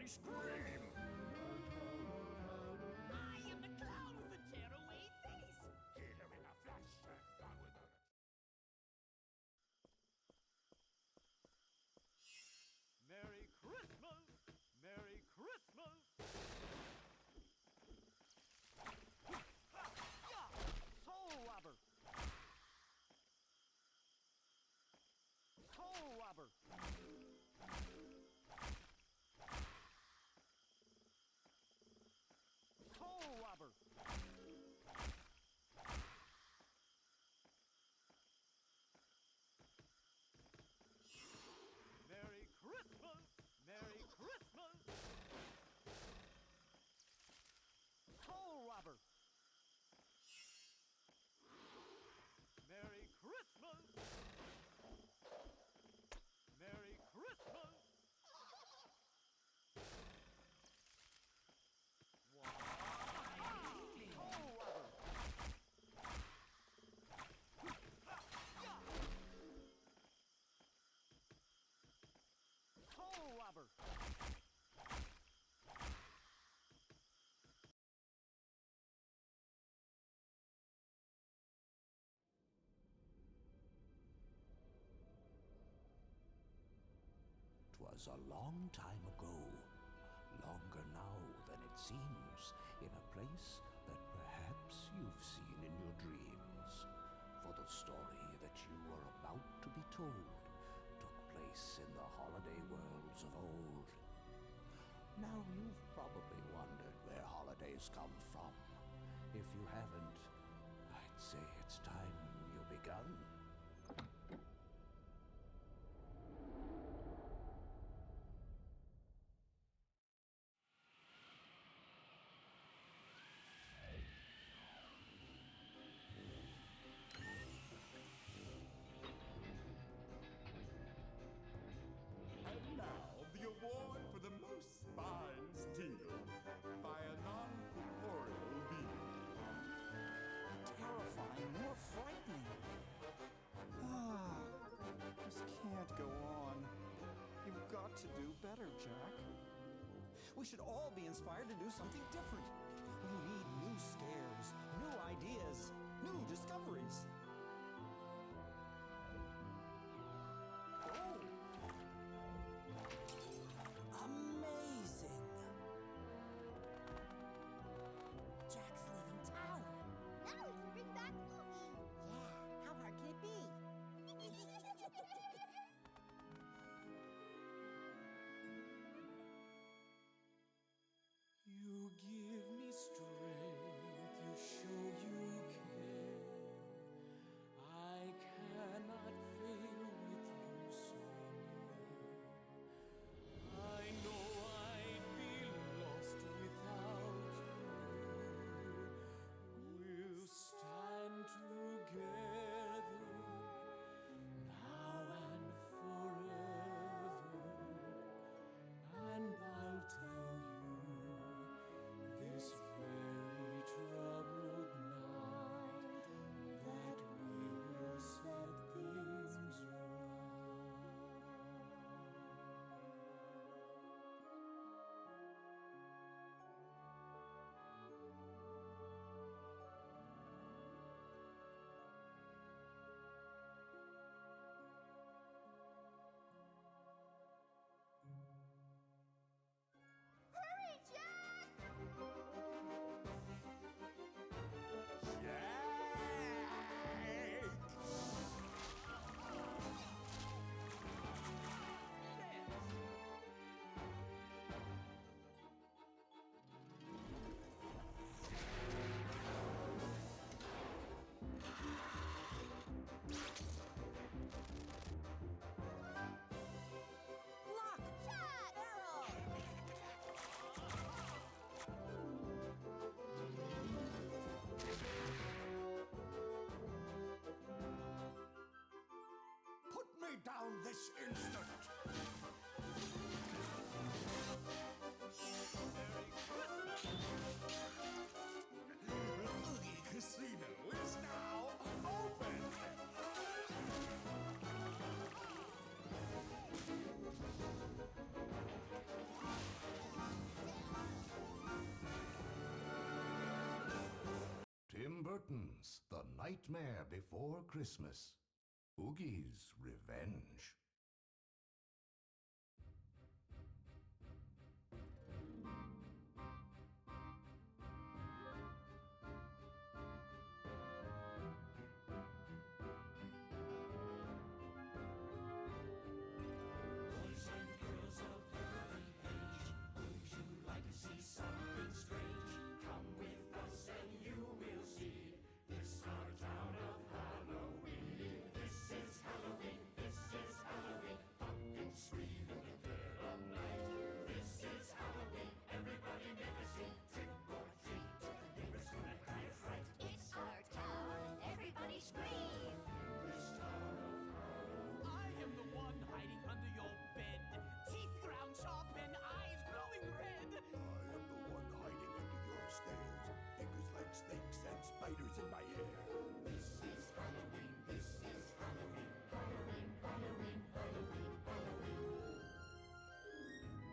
scream! I am the clown with the tearaway face! Here in a flash, and gone with a... Merry Christmas! Merry Christmas! Soul robber! Soul robber! Soul robber! Merry Christmas! Merry Christmas! Soul robber! Merry Christmas! Merry Christmas! Soul robber! Soul robber! 'Twas a long time ago, longer now than it seems, in a place that perhaps you've seen in your dreams. For the story that you are about to be told took place in the holiday worlds of old. Now you've probably wondered where holidays come from. If you haven't, I'd say it's time you begun. 'And now, the award for the most spines tingle by a non-corporeal being. Terrifying, more frightening. This can't go on. You've got to do better, Jack. We should all be inspired to do something different. We need new scares, new ideas, new discoveries. Oh! Amazing! Jack's leaving town. Now we can bring back Oogie. Yeah, how hard can it be? You give me strength, you show you care. I cannot fail with you so near. I know I'd be lost without you. We'll stand together now and forever, and I'll tell you this very troubled night that we will set things right. Hurry, Jack! Lock! Shot! Arrow! Put me down this instant! Oogie Casino is now open! curtains, the nightmare before Christmas. Oogie's Revenge. Boys and girls of every age, would you like to see something strange? Come with us and you will see this our town of Halloween. This is Halloween, pumpkins scream in the dead of night. This is Halloween, everybody make a scene. Trick or treat, the neighbors gonna die of fright. It's our town. Everybody scream. This town of Halloween. I am the one hiding under your bed. Teeth ground sharp and eyes glowing red. I am the one hiding under your stairs. Fingers like snakes and spiders in my hair. This is Halloween, this is Halloween, Halloween, Halloween, Halloween, Halloween.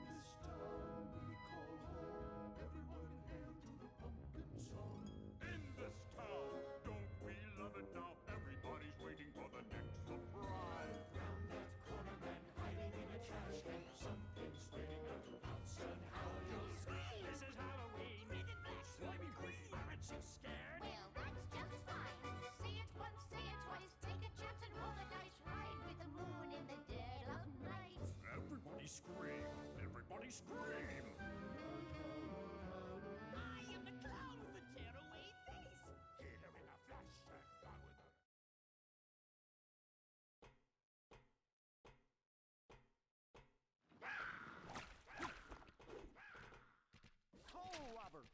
This town we call home, everyone hail to the pumpkin song. In this town, don't we love it now? Everybody's waiting for the next surprise. Round that corner man hiding in a trash can, something's waiting out to pounce on how you'll scream. This is Halloween. Men in black, slimy green. Aren't you scared? Well, that's just fine. Say it once, say it twice. Take a chance and roll the dice. Ride with the moon in the dead of night. Everybody scream! Everybody scream! I am the clown with the tearaway face. Here in a flash and gone with a... Hole robber.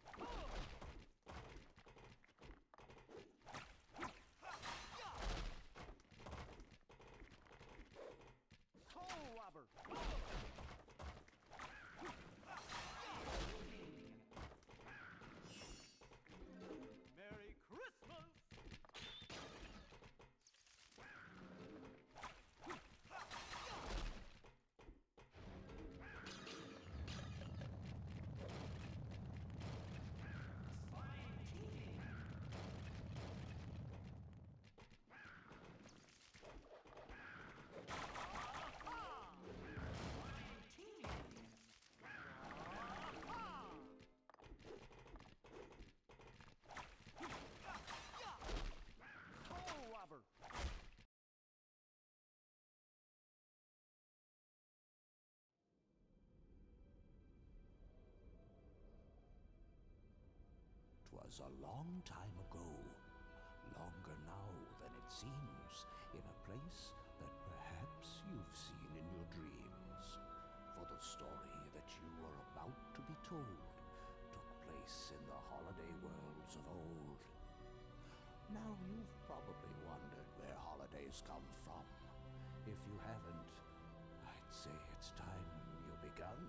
Hole robber. Merry Christmas. Hole robber. 'Twas a long time ago, longer now than it seems, in a place that perhaps you've seen in your dreams. For the story that you are about to be told took place in the holiday worlds of old. Now you've probably wondered where holidays come from. If you haven't, I'd say it's time you begun.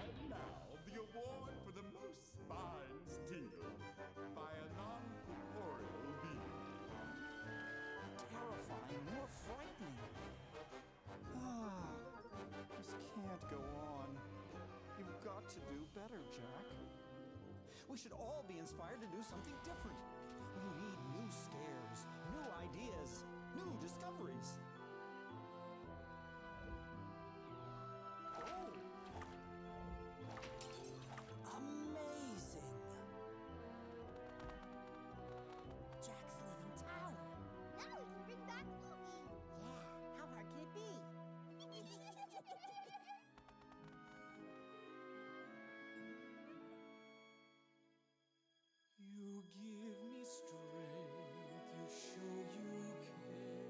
And now, the award for the most spines tingle by a non-corporeal being. Terrifying, more frightening. This can't go on. You've got to do better, Jack. We should all be inspired to do something different. We need new scares, new ideas, new discoveries. Oh! Amazing! Jack's leaving town. Now we can bring back Oogie. Yeah, how hard can it be? You give me strength, you show you care.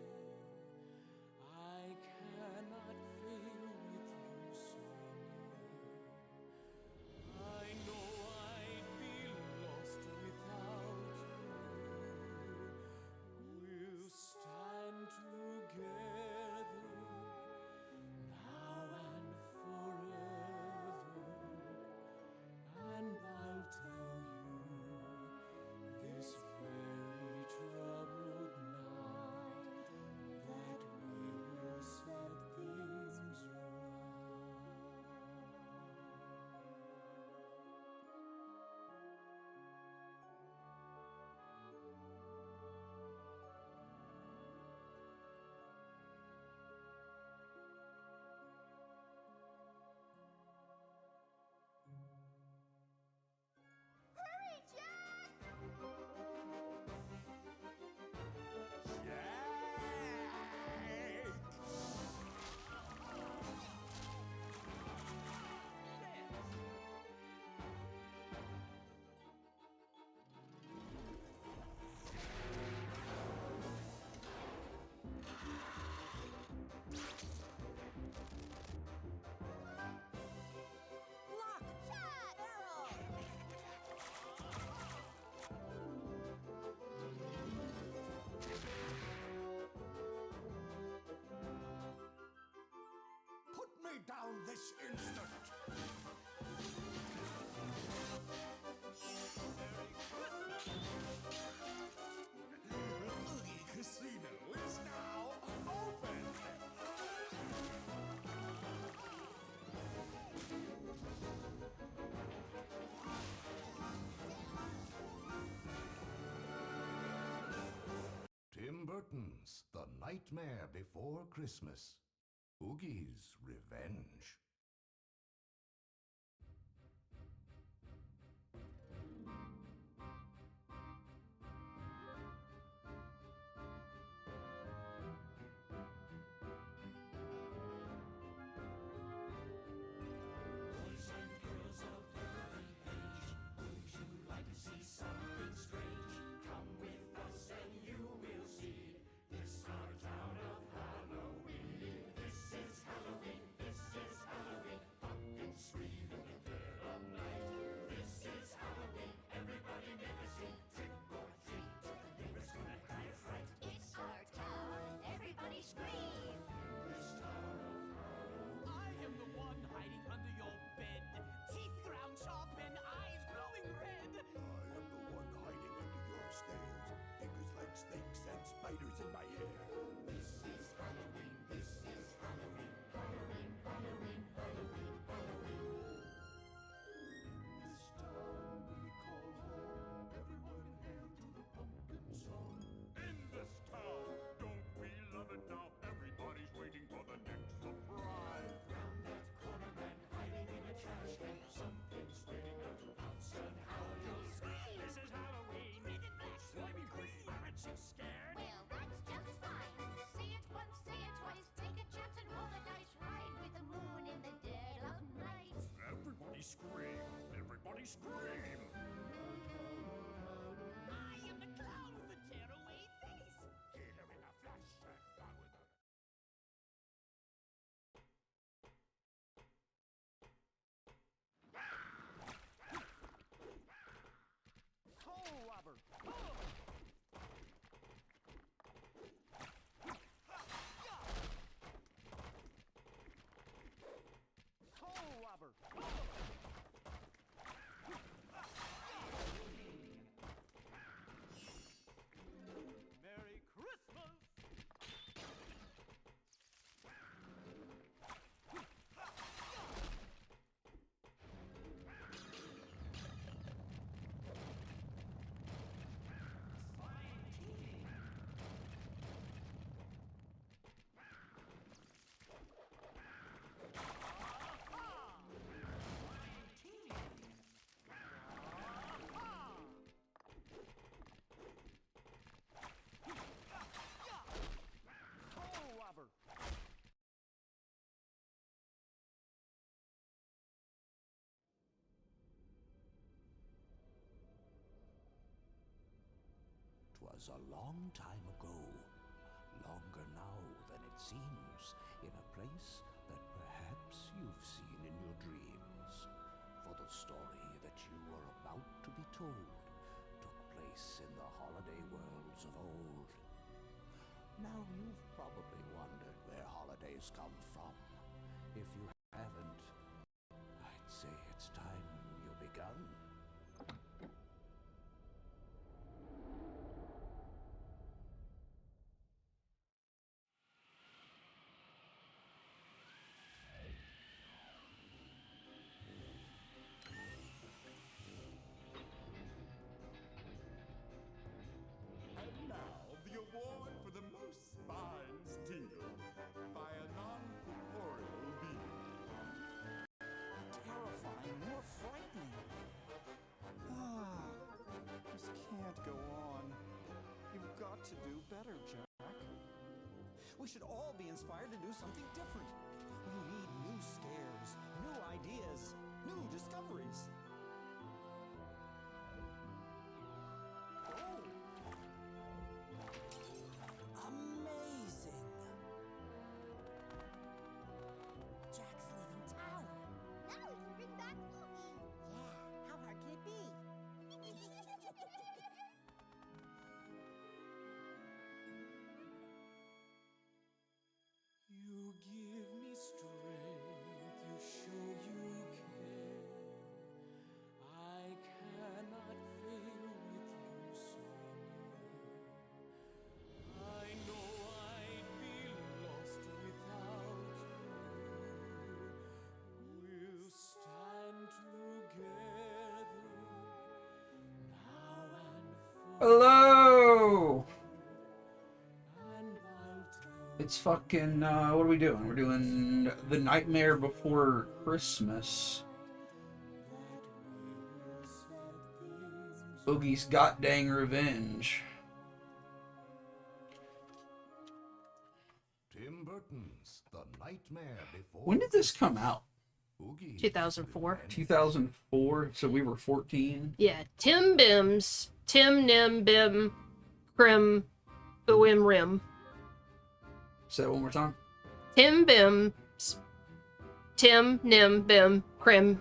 down this instant! Oogie Casino is now open! Tim Burton's The Nightmare Before Christmas. Oogie's Revenge. Boys and girls of every age, wouldn't you like to see something strange? Come with us and you will see this our town of Halloween. This is Halloween, pumpkins scream in the dead of night. This is Halloween, everybody make a scene, trick or treat, the neighbors gonna die of fright. It's our town, everybody scream! This town of Halloween. I am the one hiding under your bed, teeth ground sharp and eyes glowing red. I am the one hiding under your stairs, fingers like snakes and spiders in my hair. This is Halloween, this is Halloween, Halloween, Halloween, Halloween, Halloween. This town we call home, everyone hail to the pumpkin song. In this town, don't we love it now? Everybody's waiting for the next surprise. Round that corner man hiding in a trash can, something's waiting out to pounce and howl. You'll scream. This is Halloween. Men in black, slimy green. Aren't you scared? Well, that's just fine. Say it once, say it twice, take a chance and roll the dice. Ride with the moon in the dead of night. Everybody scream! Everybody scream! I am the clown with the tearaway face. Here in a flash, and gone with a... Coal robber! Coal robber! Merry Christmas! Coal robber! 'Twas a long time ago, longer now than it seems, in a place that perhaps you've seen in your dreams. For the story that you are about to be told took place in the holiday worlds of old. Now you've probably wondered where holidays come from. If you haven't, I'd say it's time you begun. And now, the award for the most spines tingle by a non-corporeal being. Terrifying, more frightening. This can't go on. You've got to do better, Jack. We should all be inspired to do something different. We need new scares, new ideas, new discoveries. Oh! Amazing! Jack's leaving town. Now we can bring back Oogie. Yeah, how hard can it be? You give me strength, Hello! It's fucking, what are we doing? We're doing The Nightmare Before Christmas. Oogie's Got Dang Revenge. Tim Burton's The Nightmare Before. When did this come out? Oogie 2004. 2004, so we were 14. Yeah, Tim Bims. Tim Nim Bim Crim Uim Rim. Say it one more time. Tim Bims. Tim Nim Bim Crim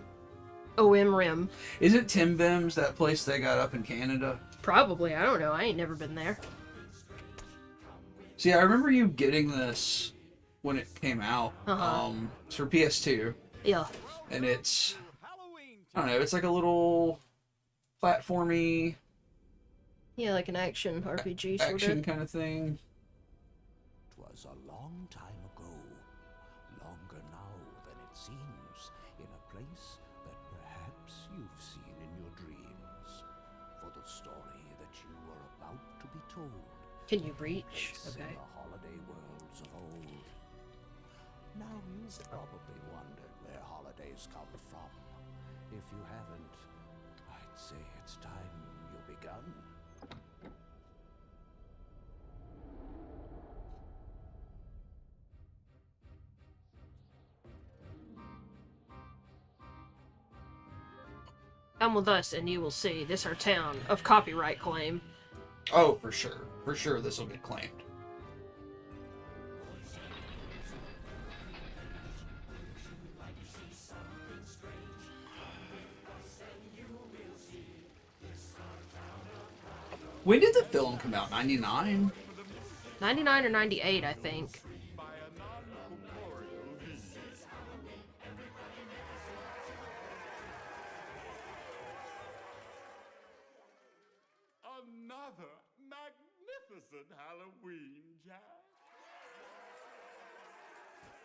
Uim Rim. Isn't Tim Bims that place they got up in Canada? Probably. I don't know. I ain't never been there. See, I remember you getting this when it came out. Uh-huh. It's for PS2. Yeah. And it's, I don't know, it's like a little platformy Yeah, like an action RPG sort action of. kind of thing. 'Twas a long time ago, longer now than it seems, in a place that perhaps you've seen in your dreams. For the story that you are about to be told Can you reach? is Okay. in the holiday worlds of old. Now you've probably wondered where holidays come from. If you haven't, I'd say it's time you begun. Come with us and you will see this our town of copyright claim. Oh, for sure. For sure this will get claimed. When did the film come out? 99? 99 or 98, I think. by a non-corporeal being. Another magnificent Halloween, Jack.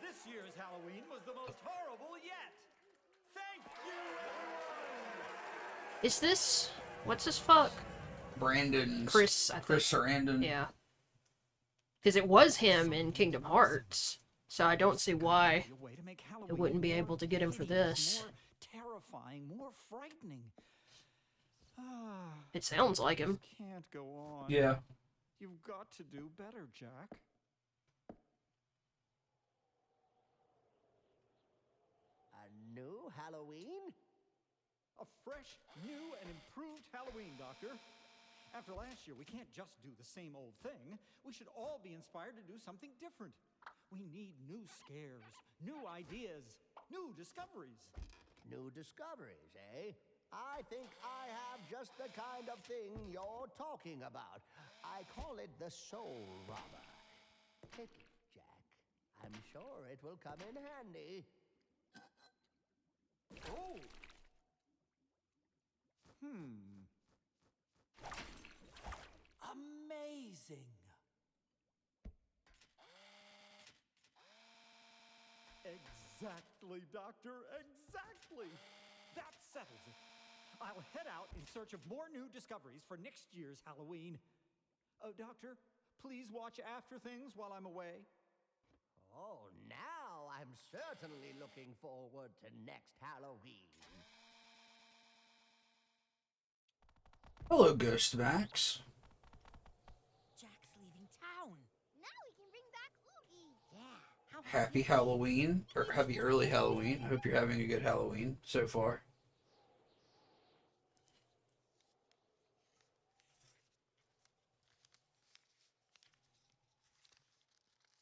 This year's Halloween was the most horrible yet. Thank you, everyone. Is this... What's this fuck? Brandon. Chris, I think. Chris Sarandon. Yeah. Because it was him in Kingdom Hearts. So I don't see why A way to make it wouldn't be able to get him for this. More terrifying, more frightening. Ah, It sounds like him. can't go on. Yeah. You've got to do better, Jack. A new Halloween? A fresh, new, and improved Halloween, Doctor. After last year, we can't just do the same old thing. We should all be inspired to do something different. We need new scares, new ideas, new discoveries. New discoveries, eh? I think I have just the kind of thing you're talking about. I call it the soul robber. Take it, Jack. I'm sure it will come in handy. Oh! Amazing! Exactly, Doctor, exactly. That settles it. I'll head out in search of more new discoveries for next year's Halloween. Doctor, please watch after things while I'm away. Oh, now I'm certainly looking forward to next Halloween. Hello, Ghost Max. Jack's leaving town. Now we can bring back Oogie. Yeah. How Happy Halloween, or happy early Halloween. I hope you're having a good Halloween so far.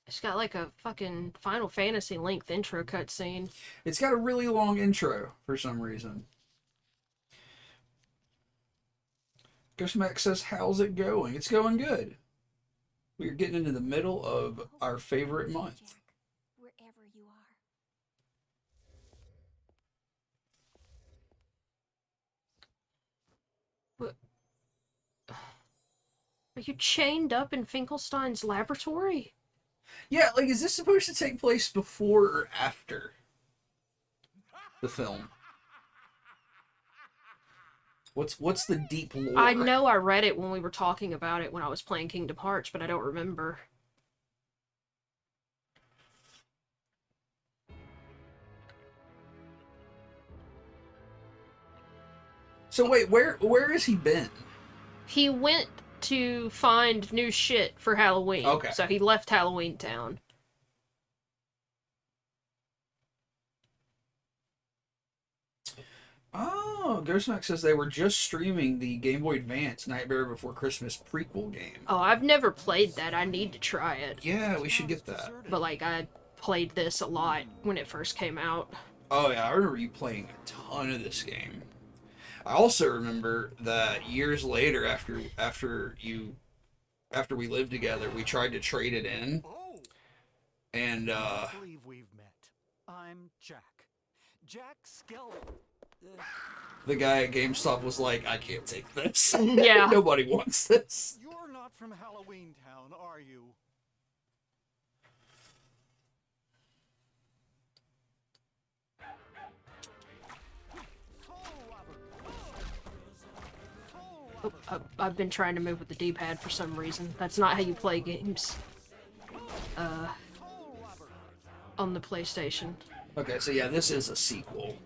It's got like a fucking Final Fantasy length intro cutscene. It's got a really long intro for some reason. Ghost Max says, how's it going? It's going good. We're getting into the middle of our favorite month. Jack, wherever you are. What? Are you chained up in Finkelstein's laboratory? Yeah, like, is this supposed to take place before or after the film? What's the deep lore? I know I read it when we were talking about it when I was playing Kingdom Hearts, but I don't remember. So wait, where has he been? He went to find new shit for Halloween. Okay. So he left Halloween Town. Oh, Ghostmax says they were just streaming the Game Boy Advance Nightmare Before Christmas prequel game. Oh, I've never played that. I need to try it. Yeah, we should get that. But, like, I played this a lot when it first came out. Oh yeah, I remember you playing a ton of this game. I also remember that years later, after we lived together, we tried to trade it in, and I believe we've met. I'm Jack. Jack Skellington. the guy at GameStop was like, "I can't take this. Yeah. Nobody wants this." You're not from Halloween Town, are you? I've been trying to move with the D-pad for some reason. That's not how you play games. On the PlayStation. Okay, so yeah, this is a sequel,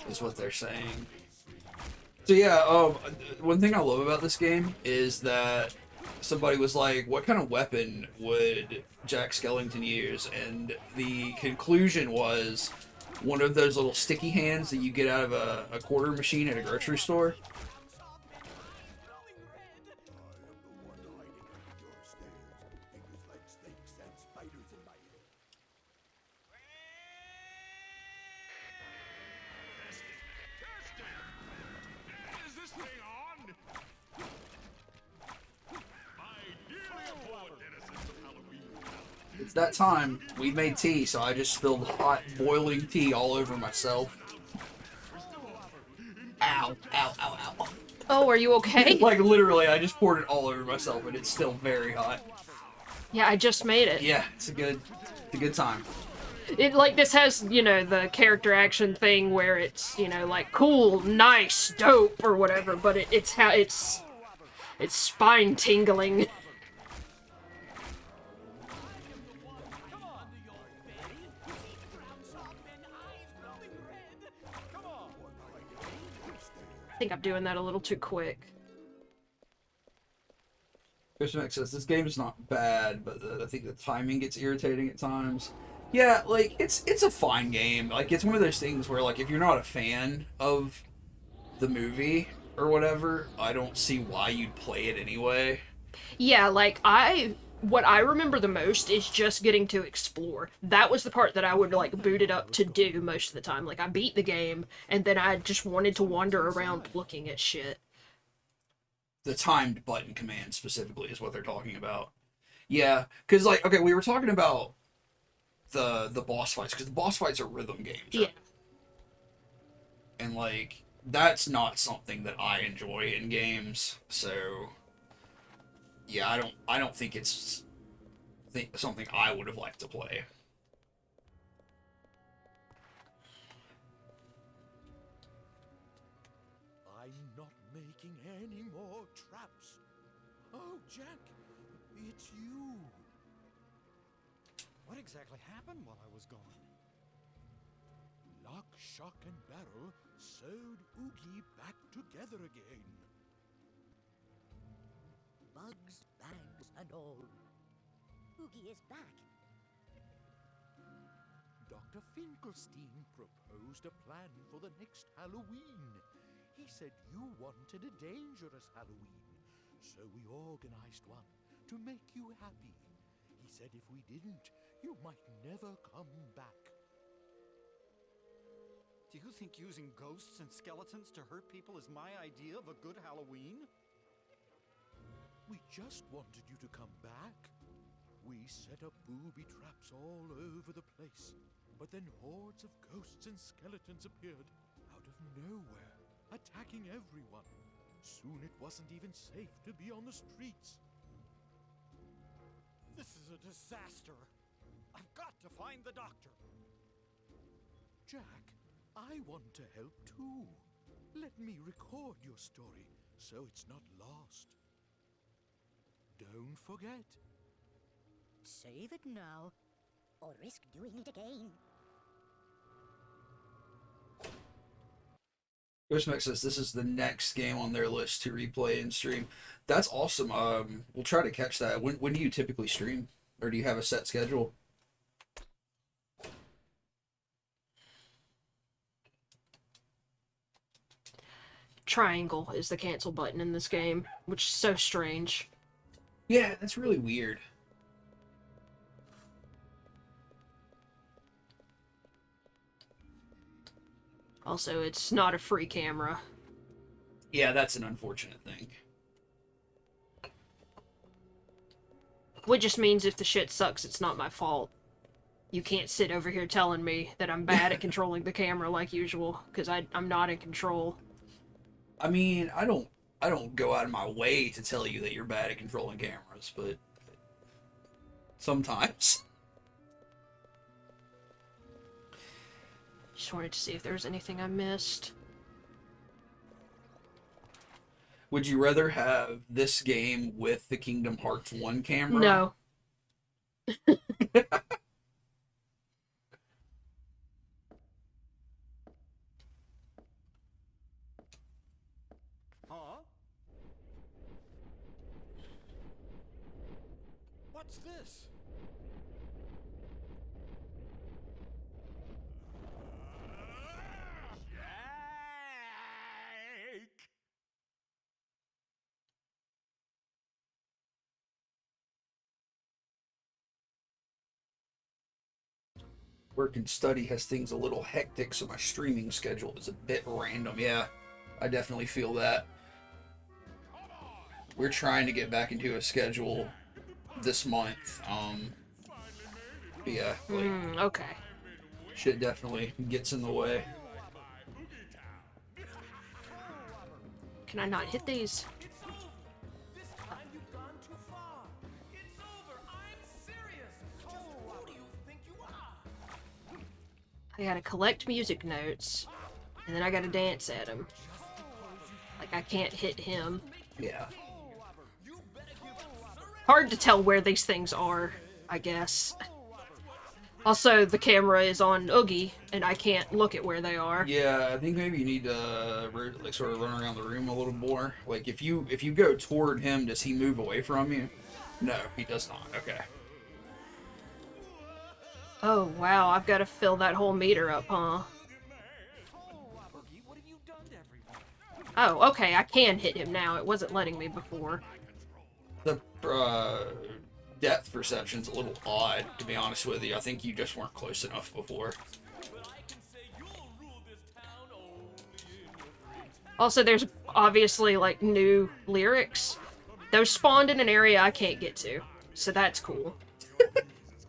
is what they're saying. So yeah, one thing I love about this game is that somebody was like, what kind of weapon would Jack Skellington use? And the conclusion was one of those little sticky hands that you get out of a quarter machine at a grocery store. It's that time. We made tea, so I just spilled hot, boiling tea all over myself. Ow, ow, ow, ow. Oh, are you okay? Like, literally, I just poured it all over myself, and it's still very hot. Yeah, I just made it. Yeah, it's a good time. It, like, this has, you know, the character action thing where it's, you know, like, cool, nice, dope, or whatever, but it's how it's spine tingling. I think I'm doing that a little too quick. Christian X says, this game is not bad, but I think the timing gets irritating at times. Yeah, like, it's a fine game. Like, it's one of those things where, like, if you're not a fan of the movie or whatever, I don't see why you'd play it anyway. Yeah, like, what I remember the most is just getting to explore. That was the part that I would, like, boot it up to do most of the time. Like, I beat the game, and then I just wanted to wander around looking at shit. The timed button command, specifically, is what they're talking about. Yeah, because, like, okay, we were talking about the boss fights, because the boss fights are rhythm games. Yeah. And, like, that's not something that I enjoy in games, so... Yeah, I don't think it's something I would have liked to play. I'm not making any more traps. Oh, Jack, it's you. What exactly happened while I was gone? Lock, shock, and barrel sewed Oogie back together again. Bugs, bags, and all. Oogie is back. Dr. Finkelstein proposed a plan for the next Halloween. He said you wanted a dangerous Halloween, so we organized one to make you happy. He said if we didn't, you might never come back. Do you think using ghosts and skeletons to hurt people is my idea of a good Halloween? We just wanted you to come back. We set up booby traps all over the place, but then hordes of ghosts and skeletons appeared out of nowhere, attacking everyone. Soon it wasn't even safe to be on the streets. This is a disaster. I've got to find the doctor. Jack, I want to help too. Let me record your story so it's not lost. Don't forget. Save it now, or risk doing it again. Ghostmax says this is the next game on their list to replay and stream. That's awesome. We'll try to catch that. When do you typically stream? Or do you have a set schedule? Triangle is the cancel button in this game, which is so strange. Yeah, that's really weird. Also, it's not a free camera. Yeah, that's an unfortunate thing. Which just means if the shit sucks, it's not my fault. You can't sit over here telling me that I'm bad at controlling the camera like usual, because I'm not in control. I mean, I don't go out of my way to tell you that you're bad at controlling cameras, but sometimes. Just wanted to see if there was anything I missed. Would you rather have this game with the Kingdom Hearts 1 camera? No. Huh? What's this? Work and study has things a little hectic, so my streaming schedule is a bit random. Yeah, I definitely feel that. We're trying to get back into a schedule this month. But yeah, like, Okay. shit definitely gets in the way. Can I not hit these? This time you've gone too far. It's over. I'm serious. Just who do you think you are? I gotta collect music notes, and then I gotta dance at him. Like, I can't hit him. Yeah. Hard to tell where these things are, I guess. Also, the camera is on Oogie, and I can't look at where they are. Yeah, I think maybe you need to like sort of run around the room a little more. Like if you go toward him, does he move away from you? No, he does not. Okay. Oh, wow, I've got to fill that whole meter up, huh? Oh, okay, I can hit him now. It wasn't letting me before. The depth perception's a little odd, to be honest with you. I think you just weren't close enough before. Also, there's obviously, like, new lyrics. Those spawned in an area I can't get to, so that's cool.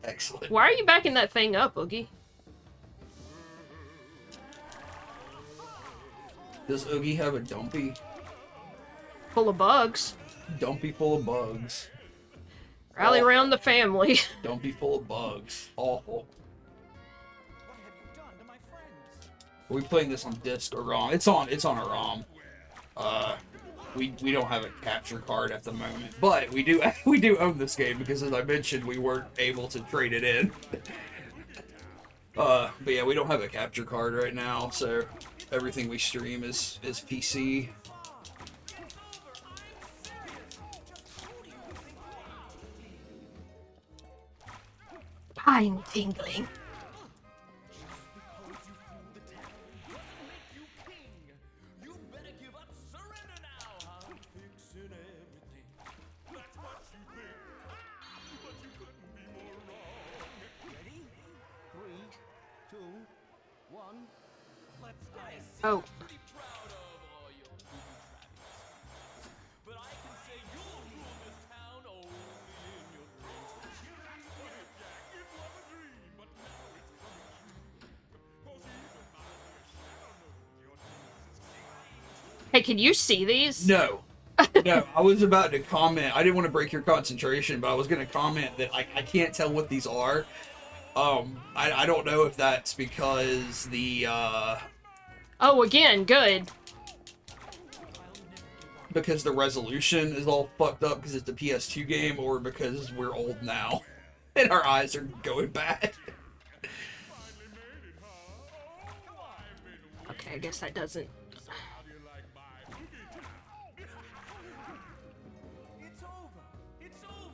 Excellent. Why are you backing that thing up, Oogie? Does Oogie have a dumpy? Full of bugs. Dumpy full of bugs. Rally around the family. Dumpy full of bugs. Awful. What have you done to my friends? Are we playing this on disc or ROM? It's on a ROM. We don't have a capture card at the moment, but we do own this game because, as I mentioned, we weren't able to trade it in. But yeah, we don't have a capture card right now, so everything we stream is PC. I'm tingling. Oh. Hey, can you see these? No. No, I was about to comment. I didn't want to break your concentration, but I was going to comment that I can't tell what these are. I don't know if that's because the, Oh, again, good. because the resolution is all fucked up because it's a PS2 game, or because we're old now and our eyes are going bad. Okay, I guess that doesn't... It's over. It's over.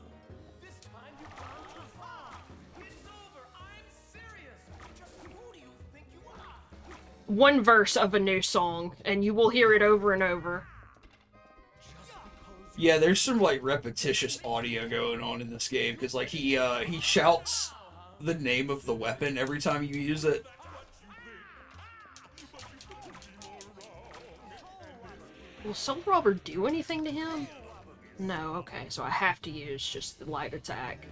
This time you've gone too far. It's over. I'm serious. Just who do you think you are? One verse of a new song, and you will hear it over and over. Yeah, there's some like repetitious audio going on in this game because like he shouts the name of the weapon every time you use it. Will Soul Robber do anything to him? No, okay, so I have to use just the light attack.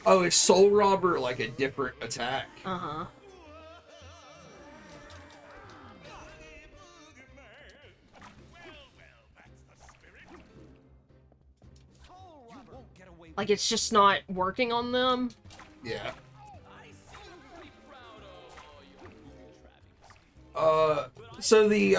Oh, is Soul Robber like a different attack? Uh-huh. Like, it's just not working on them? Yeah. So the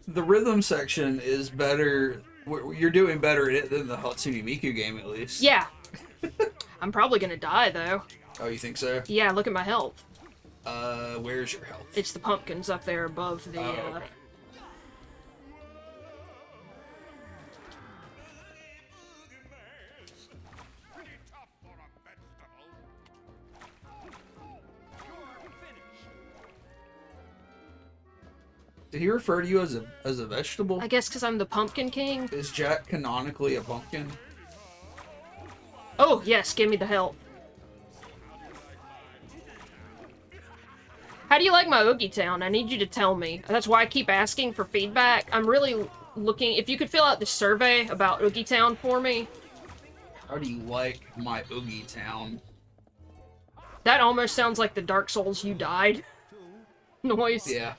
rhythm section is better. You're doing better at it than the Hatsune Miku game, at least. Yeah. I'm probably gonna die, though. Oh, you think so? Yeah, look at my health. Where's your health? It's the pumpkins up there above the, Oh, okay. Did he refer to you as a vegetable? I guess because I'm the Pumpkin King. Is Jack canonically a pumpkin? Oh, yes, give me the help. How do you like my Oogie Town? I need you to tell me. That's why I keep asking for feedback. I'm really looking... If you could fill out the survey about Oogie Town for me. How do you like my Oogie Town? That almost sounds like the Dark Souls you died noise. Yeah.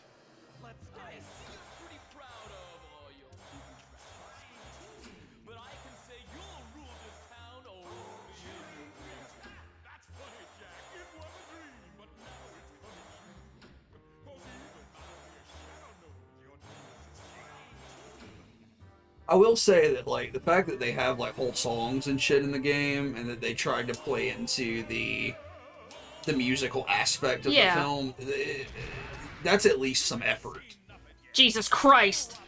I will say that, like, the fact that they have, like, whole songs and shit in the game, and that they tried to play into the musical aspect of the film, that's at least some effort. Jesus Christ!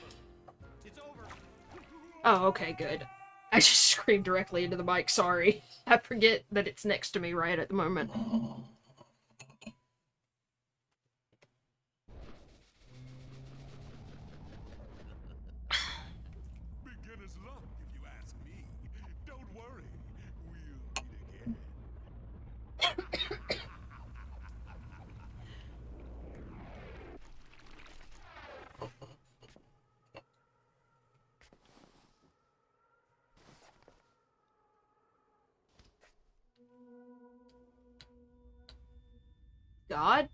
Oh, okay, good. I just screamed directly into the mic, sorry. I forget that it's next to me right at the moment. Beginner's luck, if you ask me. Don't worry, we'll meet again. God?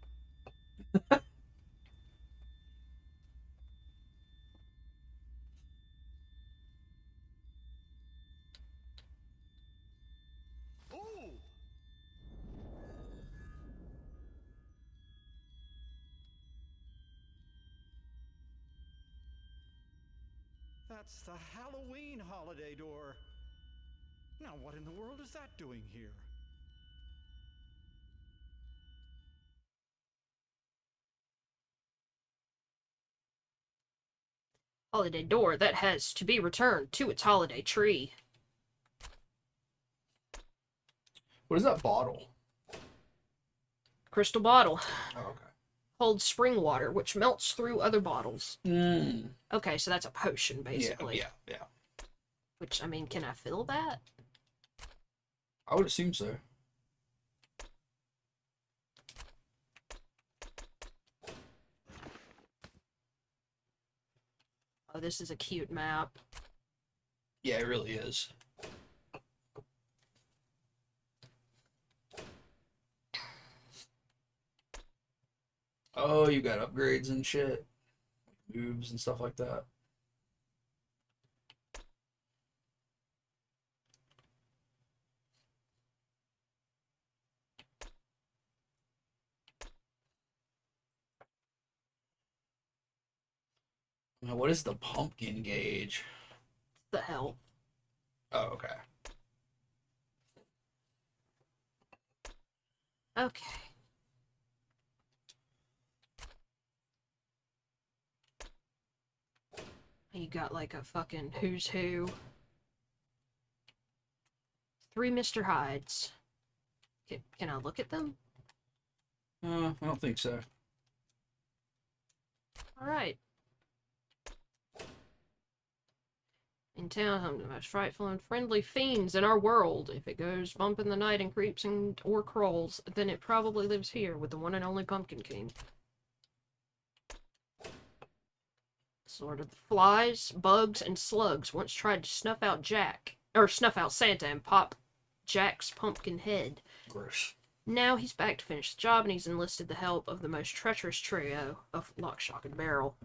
That's the Halloween holiday door. Now what in the world is that doing here? Holiday door that has to be returned to its holiday tree. What is that bottle? Crystal bottle. Oh, okay. Holds spring water, which melts through other bottles. Mm. Okay, so that's a potion, basically. Yeah. Which, I mean, can I fill that? I would assume so. Oh, this is a cute map. Yeah, it really is. Oh, you got upgrades and shit. Moves and stuff like that. Now, what is the pumpkin gauge? The hell. Oh, okay. Okay. You got like a fucking who's who. 3 Mr. Hydes. Can I look at them? I don't think so. Alright. In town, I'm the most frightful and friendly fiends in our world. If it goes bump in the night and creeps and or crawls, then it probably lives here with the one and only Pumpkin King. Sort of flies, bugs, and slugs once tried to snuff out Santa and pop Jack's pumpkin head. Gross. Now he's back to finish the job, and he's enlisted the help of the most treacherous trio of Lock, Shock, and Barrel.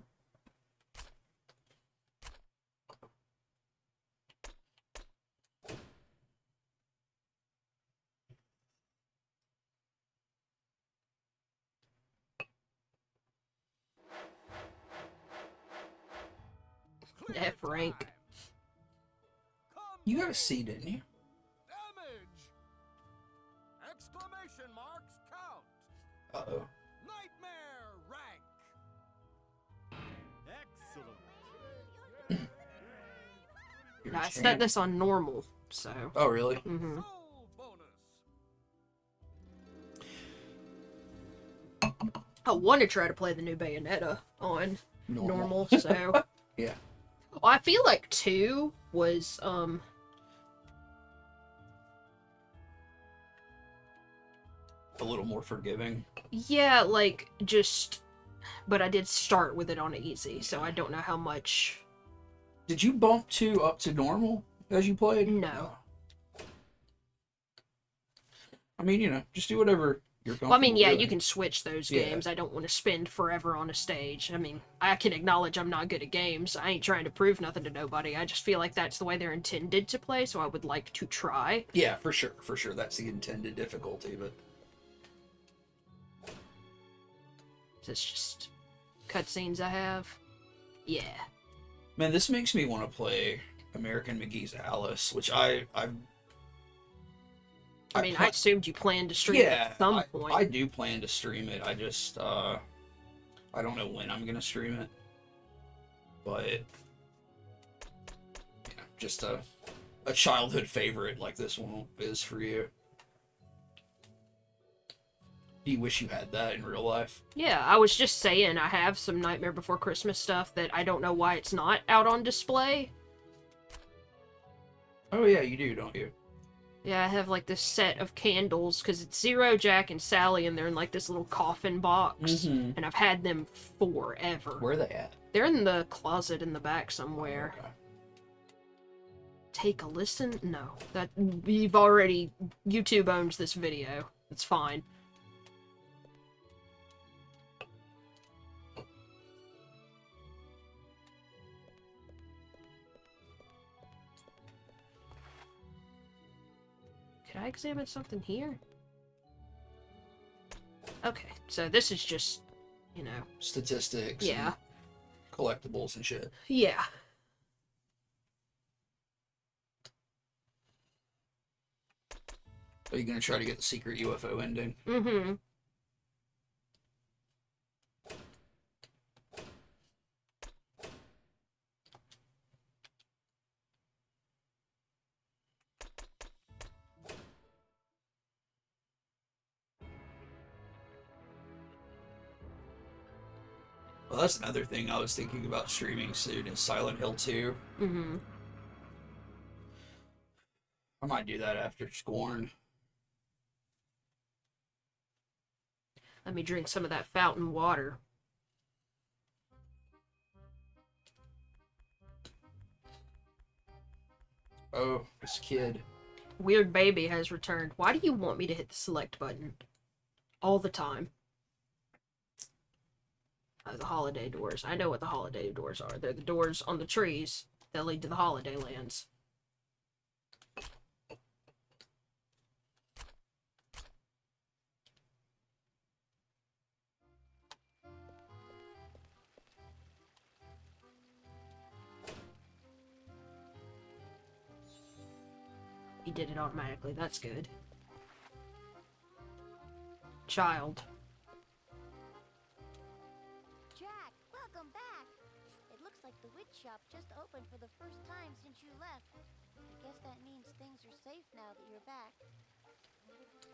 F rank. You got a C, didn't you? Damage! Exclamation marks count! Uh-oh. Nightmare rank! Excellent! I set this on normal, so. Oh, really? Mm-hmm. Full bonus! I want to try to play the new Bayonetta on normal so. Yeah. Well, I feel like 2 was, A little more forgiving. yeah, like, just, but I did start with it on easy, so I don't know how much. Did you bump 2 up to normal as you played? No. I mean, you know, just do whatever you're comfortable Well, I mean, yeah, doing. you can switch those Yeah. games. I don't want to spend forever on a stage. I mean, I can acknowledge I'm not good at games. I ain't trying to prove nothing to nobody. I just feel like that's the way they're intended to play, so I would like to try. Yeah, for sure. For sure. That's the intended difficulty, but... It's just cutscenes I have. Yeah. Man, this makes me want to play American McGee's Alice, which I I assumed you planned to stream it at some point. I do plan to stream it. I just, I don't know when I'm going to stream it. But, yeah, just a childhood favorite like this one is for you. Do you wish you had that in real life? Yeah, I was just saying I have some Nightmare Before Christmas stuff that I don't know why it's not out on display. Oh yeah, you do, don't you? Yeah, I have like this set of candles because it's Zero, Jack, and Sally, and they're in like this little coffin box, and I've had them forever. Where are they at? They're in the closet in the back somewhere. Oh, okay. Take a listen? No, that we've already. YouTube owns this video. It's fine. Could I examine something here? Okay, so this is just, you know... Statistics. Yeah. And collectibles and shit. Yeah. Are you gonna try to get the secret UFO ending? Mm-hmm. Well, that's another thing I was thinking about streaming soon is Silent Hill 2. Mm-hmm. I might do that after Scorn. Let me drink some of that fountain water. Oh, this kid. Weird Baby has returned. Why do you want me to hit the select button? All the time. The holiday doors. I know what the holiday doors are. They're the doors on the trees that lead to the holiday lands. he did it automatically. That's good. Child. Jack, welcome back. It looks like the witch shop just opened for the first time since you left. I guess that means things are safe now that you're back.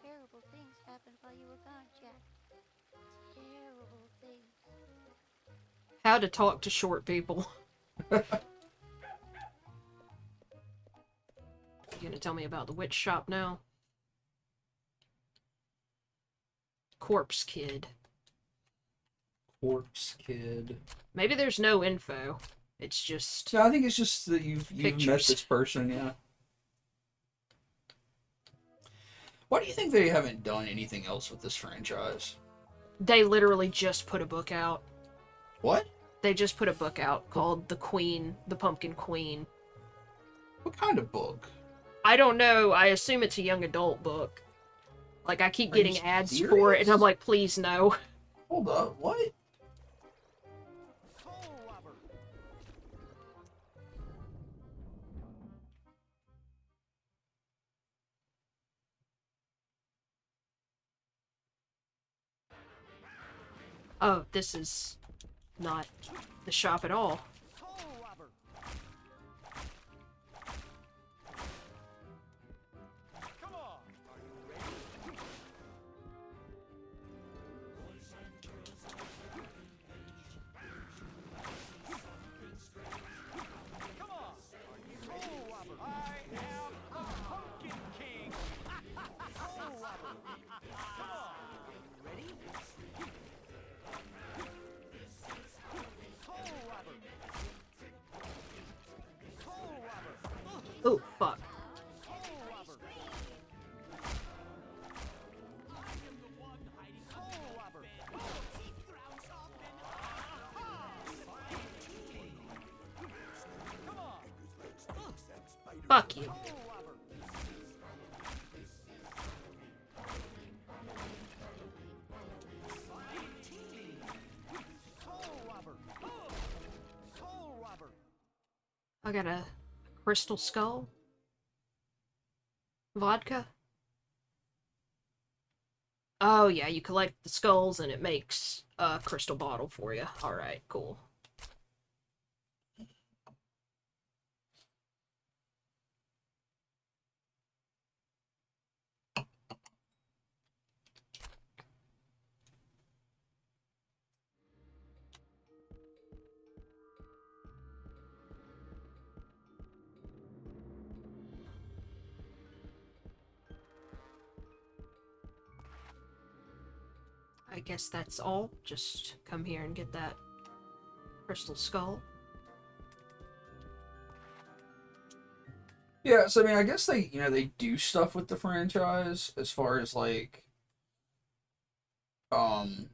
Terrible things happened while you were gone, Jack. Terrible things. How to talk to short people. You gonna tell me about the witch shop now? Corpse Kid. Corpse Kid. Maybe there's no info. It's just... Yeah, I think it's just that you've met Pictures. this person, yeah. Why do you think they haven't done anything else with this franchise? They literally just put a book out. What? They just put a book out called The Queen, The Pumpkin Queen. What kind of book? I don't know. I assume it's a young adult book. Like, I keep Are you getting ads serious? for it, and I'm like, please, no. Hold up, what? Oh, this is not the shop at all. Oh, fuck. Fuck you. I got a crystal skull. Vodka. Oh yeah, you collect the skulls and it makes a crystal bottle for you. Alright, cool. I guess that's all. Just come here and get that crystal skull. Yeah, so I mean, I guess they, they do stuff with the franchise as far as like, like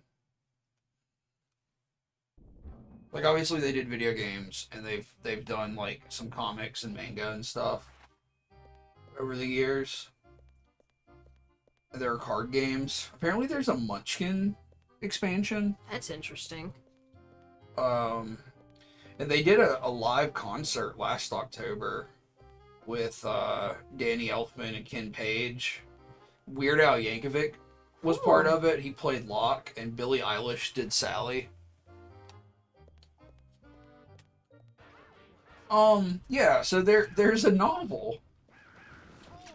obviously they did video games and they've done like some comics and manga and stuff over the years. There are card games. Apparently, there's a Munchkin expansion. That's interesting. And they did a live concert last October with Danny Elfman and Ken Page. Weird Al Yankovic was part of it. He played Locke, and Billie Eilish did Sally. Yeah, so there's a novel.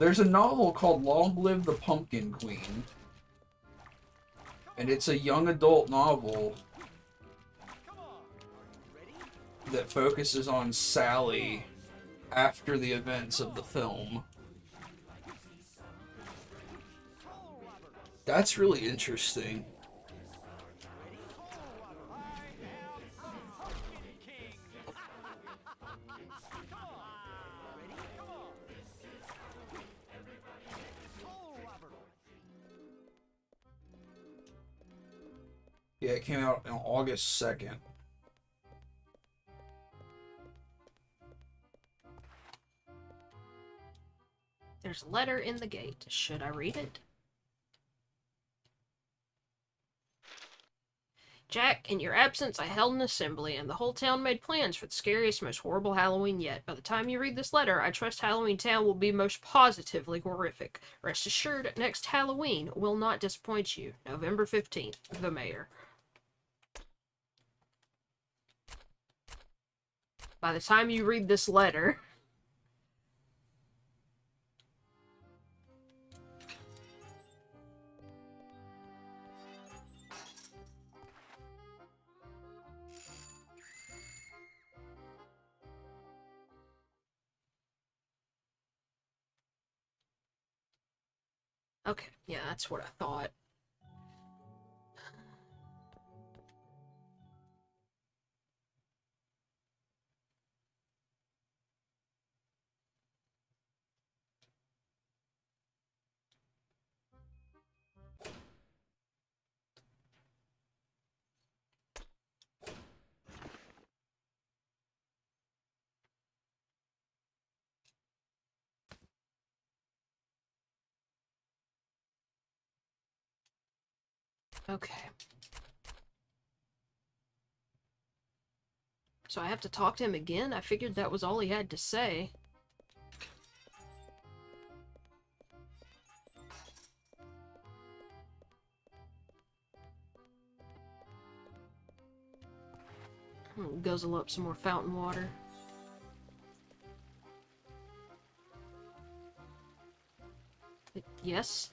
There's a novel called Long Live the Pumpkin Queen. And it's a young adult novel that focuses on Sally after the events of the film. That's really interesting. Yeah, it came out on August 2nd. There's a letter in the gate. Should I read it? Jack, in your absence, I held an assembly, and the whole town made plans for the scariest, most horrible Halloween yet. By the time you read this letter, I trust Halloween Town will be most positively horrific. Rest assured, next Halloween will not disappoint you. November 15th, the mayor. By the time you read this letter... Okay, yeah, that's what I thought. Okay. So I have to talk to him again? I figured that was all he had to say. Guzzle up some more fountain water. Yes?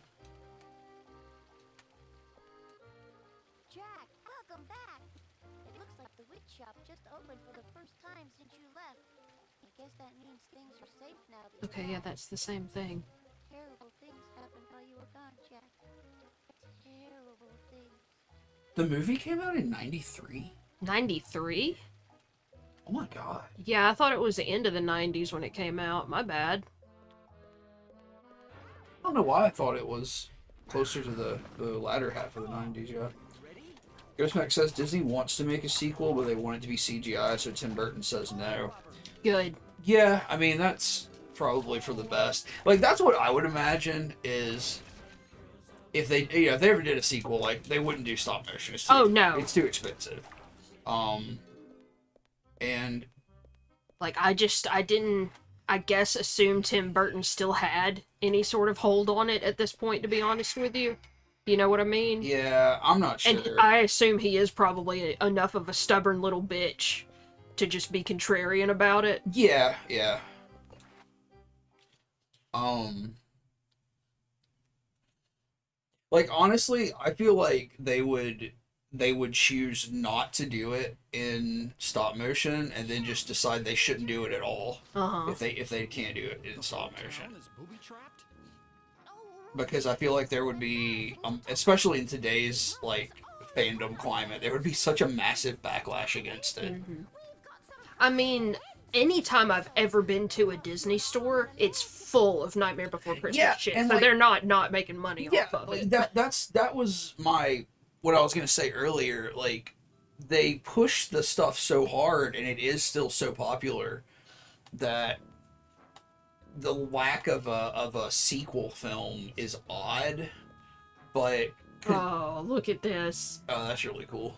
Jack, welcome back. It looks like the witch shop just opened for the first time since you left. I guess that means things are safe now that you're Okay, yeah, back. that's the same thing. Terrible things happened while you were gone, Jack. Terrible things. The movie came out in 93? 93? Oh my god. Yeah, I thought it was the end of the 90s when it came out. My bad. I don't know why I thought it was closer to the latter half of the 90s, yeah. Ghostmax says Disney wants to make a sequel, but they want it to be CGI, so Tim Burton says no. Good. Yeah, I mean, that's probably for the best. Like, that's what I would imagine is... If they, if they ever did a sequel, like, they wouldn't do stop motion. Oh, no. It's too expensive. And... Like, I didn't, I guess, assume Tim Burton still had any sort of hold on it at this point, to be honest with you. You know what I mean? Yeah, I'm not sure. And I assume he is probably enough of a stubborn little bitch to just be contrarian about it. Yeah, yeah. Like, honestly, I feel like they would choose not to do it in stop motion and then just decide they shouldn't do it at all if they can't do it in stop motion. Because I feel like there would be, especially in today's like fandom climate, there would be such a massive backlash against it. I mean, anytime I've ever been to a Disney store, it's full of Nightmare Before Christmas shit. and so like, they're not making money off of like it. that was what I was gonna say earlier. Like, they push the stuff so hard, and it is still so popular that the lack of a sequel film is odd. But oh, look at this! Oh, that's really cool.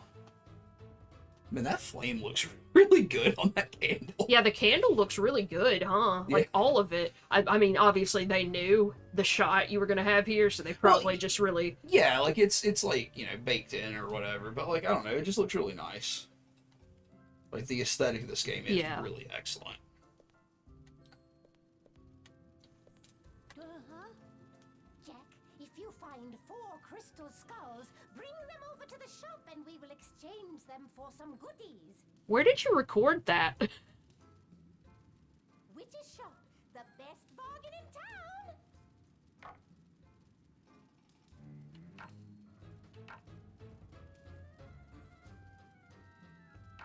Man, that flame looks really good on that candle. Yeah, the candle looks really good, huh? Yeah. Like, all of it. I mean, obviously, they knew the shot you were gonna have here, so they probably just really... Yeah, like, it's like, you know, baked in or whatever, but, like, I don't know, it just looks really nice. Like, the aesthetic of this game is really excellent. Jack, if you find 4 crystal skulls, bring them over to the shop and we will exchange them for some goodies. Where did you record that? Witch's shop, the best bargain in town.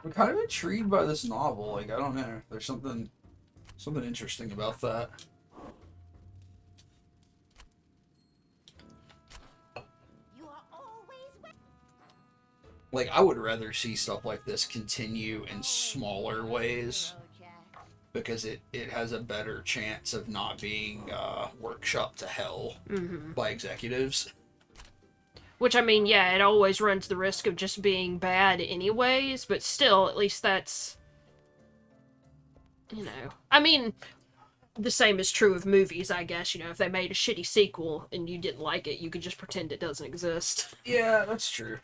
I'm kind of intrigued by this novel. Like, I don't know. There's something interesting about that. You are always Like, I would rather see stuff like this continue in smaller ways because it has a better chance of not being workshopped to hell by executives. Which, I mean, yeah, it always runs the risk of just being bad anyways, but still, at least that's... You know. I mean, the same is true of movies, I guess. You know, if they made a shitty sequel and you didn't like it, you could just pretend it doesn't exist. Yeah, that's true.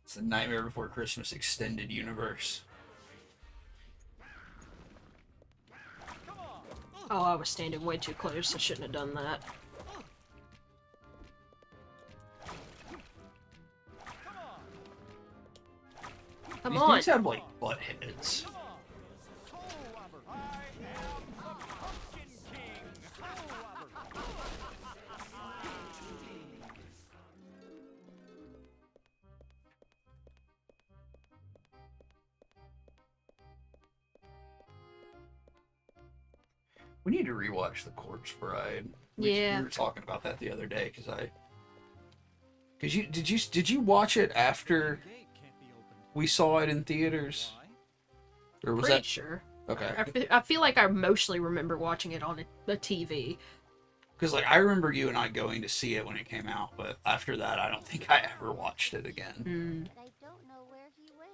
It's the Nightmare Before Christmas extended universe. Oh, I was standing way too close. I shouldn't have done that. Come These on. dudes have, like, butt heads. We need to rewatch The Corpse Bride. We were talking about that the other day because did you watch it after we saw it in theaters? Or was Pretty that sure. Okay. I feel like I mostly remember watching it on a TV. Because like I remember you and I going to see it when it came out, but after that I don't think I ever watched it again. But I don't know where he went.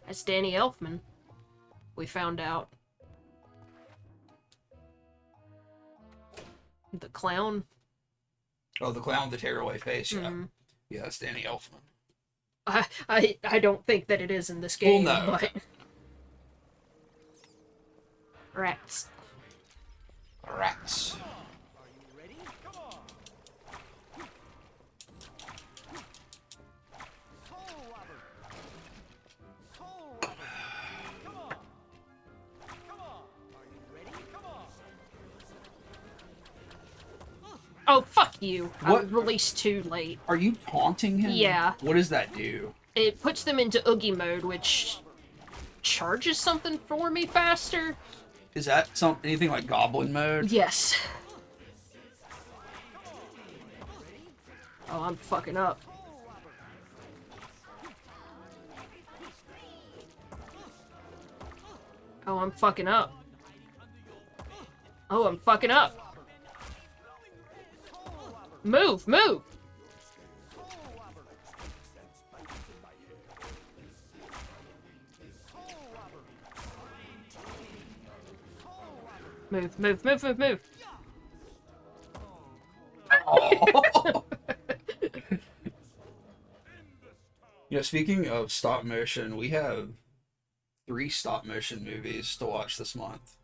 That's Danny Elfman. We found out. The clown. Oh, the clown with the tearaway face, yeah. Yeah, that's Danny Elfman. I don't think that it is in this game, well, no. but... Rats. Rats. Oh, fuck you. What? I released too late. Are you taunting him? Yeah. What does that do? It puts them into Oogie mode, which charges something for me faster. Is that anything like Goblin mode? Yes. Oh, I'm fucking up. Oh, I'm fucking up. Oh, I'm fucking up. Move, move! Move, move, move, move, move! Oh. You know, speaking of stop motion, we have 3 stop motion movies to watch this month.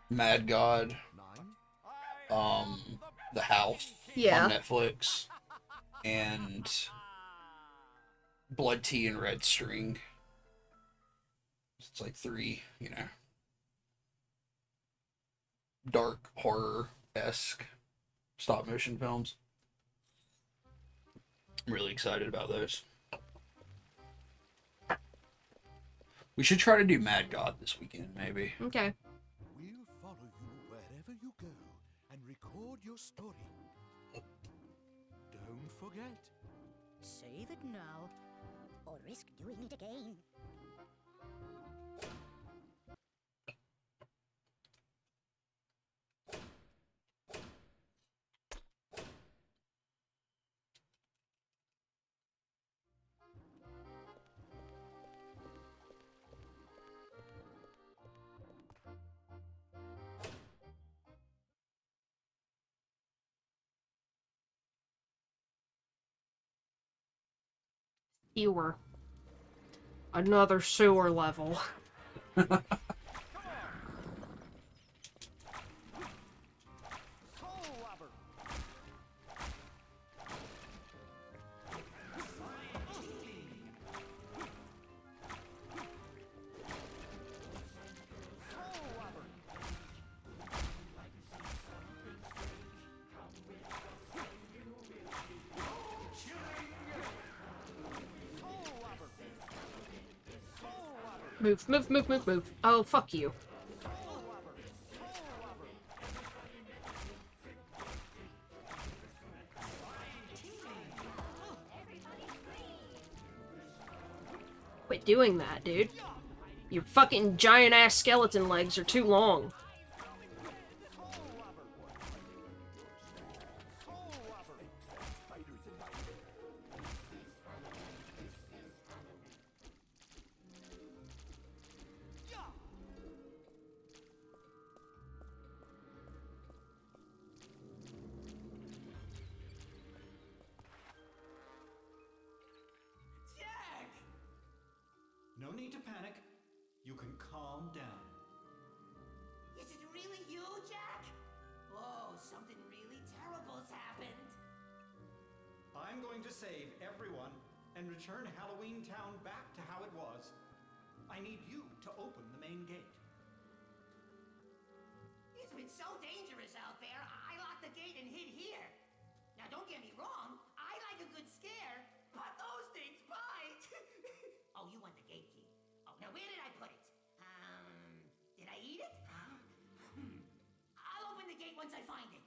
Mad God, The House on Netflix, and Blood Tea and Red String. It's like 3, you know, dark horror-esque stop motion films. I'm really excited about those. We should try to do Mad God this weekend, maybe. Okay. We'll follow you wherever you go and record your story. Don't forget. Save it now, or risk doing it again. Sewer. Another sewer level. Move, move, move, move, move. Oh, fuck you. Quit doing that, dude. Your fucking giant-ass skeleton legs are too long. Jack! No need to panic. You can calm down. Is it really you, Jack? Oh, something really terrible's happened. I'm going to save everyone and return Halloween Town back to how it was. I need you to open the main gate. It's been so dangerous out there, I locked the gate and hid here. Now, don't get me wrong, I like a good scare, but those things bite. Oh, you want the gate key. Oh, now where did I put it? Did I eat it? I'll open the gate once I find it.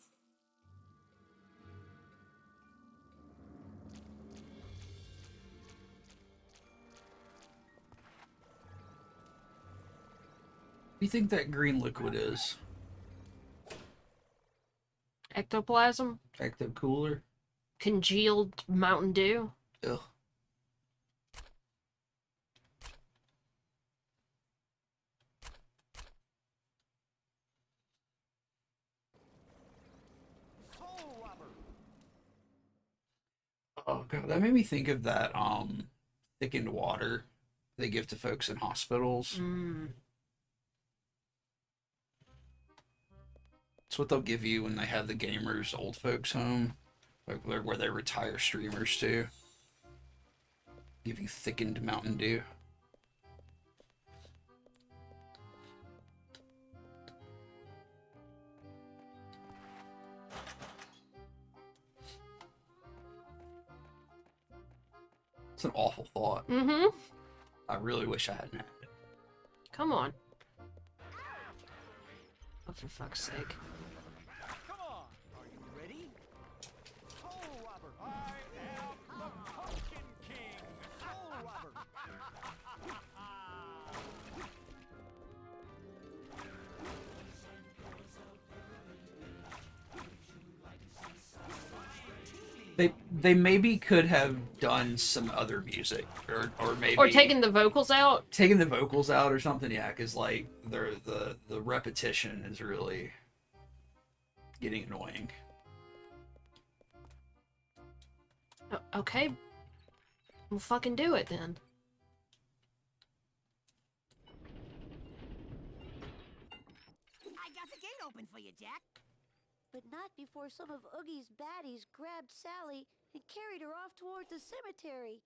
What do you think that green liquid is? Ectoplasm? Ecto cooler? Congealed Mountain Dew? Ugh. Oh god, that made me think of that thickened water they give to folks in hospitals. It's what they'll give you when they have the gamers old folks home, like where they retire streamers to. Give you thickened Mountain Dew. It's an awful thought. Mm-hmm. I really wish I hadn't had it. Come on. Oh, for fuck's sake. Come on, are you ready? Soul Robber! I am the Pumpkin King! Soul Robber! They maybe could have done some other music, or maybe Or taking the vocals out? taking the vocals out or something. Yeah, because like the repetition is really getting annoying. Okay. We'll fucking do it then. I got the gate open for you, Jack. But not before some of Oogie's baddies grabbed Sally and carried her off toward the cemetery.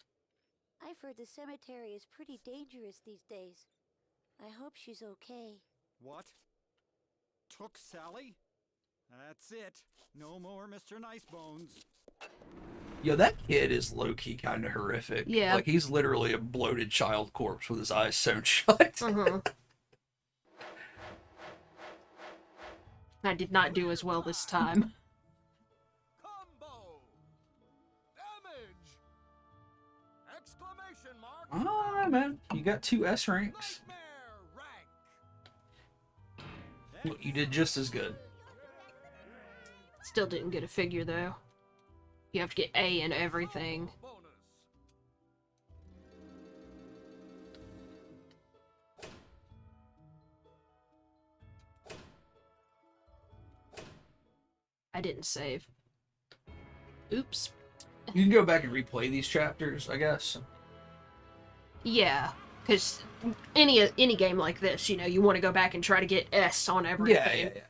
I've heard the cemetery is pretty dangerous these days. I hope she's okay. What? Took Sally? That's it. No more Mr. Nicebones. Yo, that kid is low-key kind of horrific. Yeah. Like, he's literally a bloated child corpse with his eyes sewn shut. I did not do as well this time. Combo! Damage! Exclamation mark! Oh, man. You got 2 S ranks. Nightmare rank! Look, you did just as good. Still didn't get a figure, though. You have to get A in everything. Bonus! I didn't save. Oops. You can go back and replay these chapters, I guess. Yeah, because any game like this, you know, you want to go back and try to get S on everything. Yeah.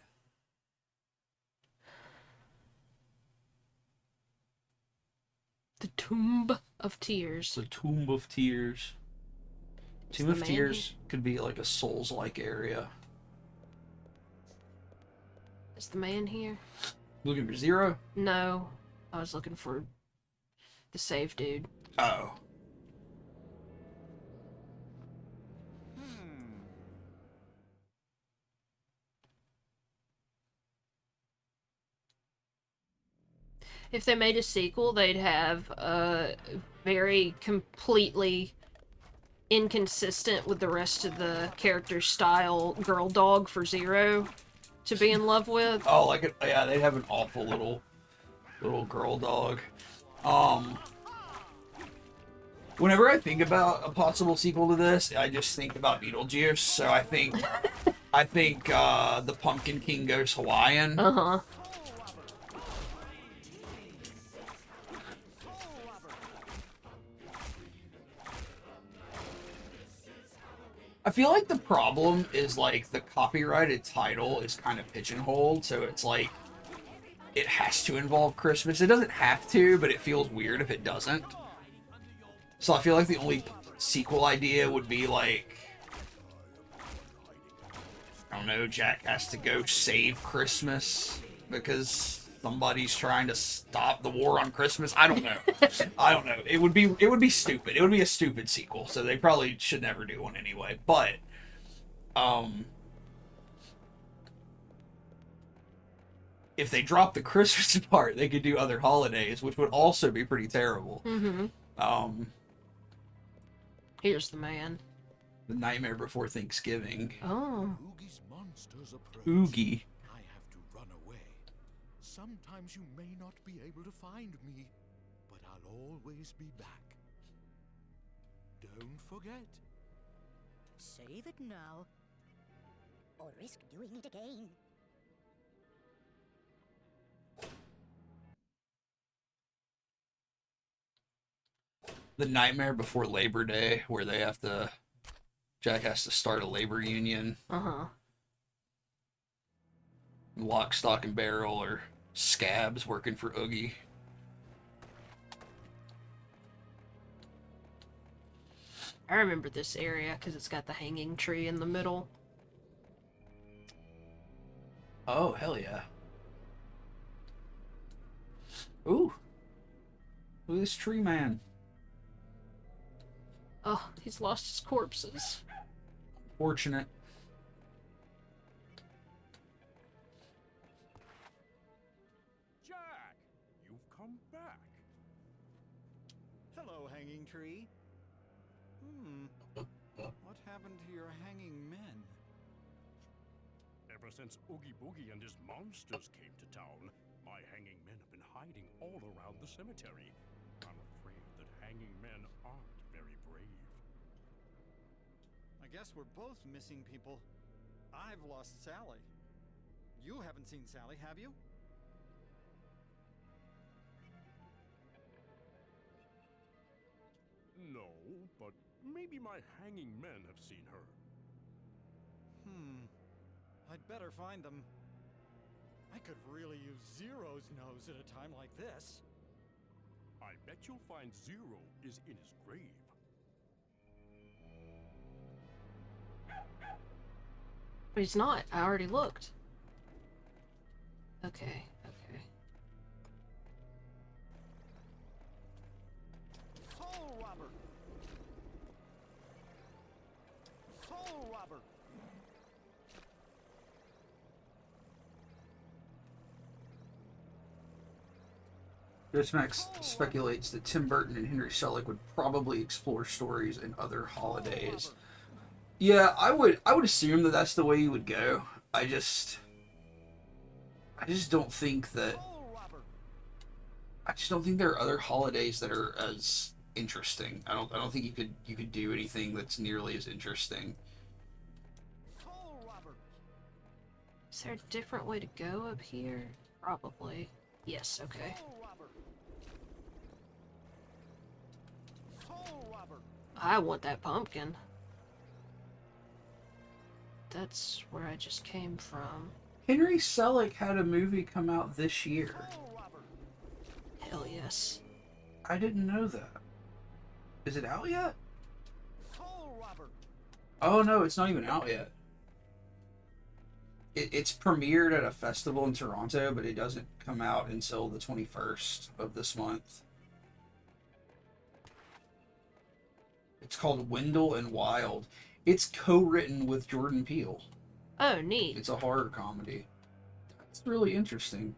The Tomb of Tears. The Tomb of Tears. Is Tomb the of man Tears could be like a Souls-like area. Is the man here? Looking for Zero? No. I was looking for the save dude. Oh. If they made a sequel, they'd have a very completely inconsistent with the rest of the character style girl dog for Zero to be in love with. Oh, like yeah, they have an awful little girl dog. Whenever I think about a possible sequel to this, I just think about Beetlejuice. So I think the Pumpkin King goes Hawaiian. Uh-huh. I feel like the problem is like the copyrighted title is kind of pigeonholed, so it's like it has to involve Christmas. It doesn't have to, but it feels weird if it doesn't. So I feel like the only sequel idea would be like, I don't know, Jack has to go save Christmas because somebody's trying to stop the war on Christmas. I don't know. I don't know. It would be stupid. It would be a stupid sequel, so they probably should never do one anyway. But if they drop the Christmas part, they could do other holidays, which would also be pretty terrible. Mm-hmm. Here's the man. The Nightmare Before Thanksgiving. Oh. Oogie's monsters approach. Oogie. I have to run away. Sometimes you may not be able to find me, but I'll always be back. Don't forget. Save it now, or risk doing it again. The Nightmare Before Labor Day, where Jack has to start a labor union. Uh-huh. Lock, Stock, and Barrel, or Scabs working for Oogie. I remember this area because it's got the hanging tree in the middle. Oh, hell yeah. Ooh. Look at this tree man. Oh, he's lost his corpses. Fortunate. Jack, you've come back. Hello, hanging tree. What happened to your hanging men? Ever since Oogie Boogie and his monsters came to town, my hanging men have been hiding all around the cemetery. I'm afraid that hanging men aren't very brave. I guess we're both missing people. I've lost Sally. You haven't seen Sally, have you? No, but maybe my hanging men have seen her. I'd better find them. I could really use Zero's nose at a time like this. I bet you'll find Zero is in his grave. But he's not. I already looked. Okay, okay. Soul robber! Soul robber! Ghostmax speculates that Tim Burton and Henry Selick would probably explore stories in other holidays. Yeah, I would assume that that's the way you would go. I just don't think that. I just don't think there are other holidays that are as interesting. I don't think you could do anything that's nearly as interesting. Is there a different way to go up here? Probably. Yes, okay. I want that pumpkin. That's where I just came from. Henry Selick had a movie come out this year. Hell yes. I didn't know that. Is it out yet? Oh no, it's not even out yet. It's premiered at a festival in Toronto, but it doesn't come out until the 21st of this month. It's called Wendell and Wild. It's co-written with Jordan Peele. Oh, neat. It's a horror comedy. That's really interesting.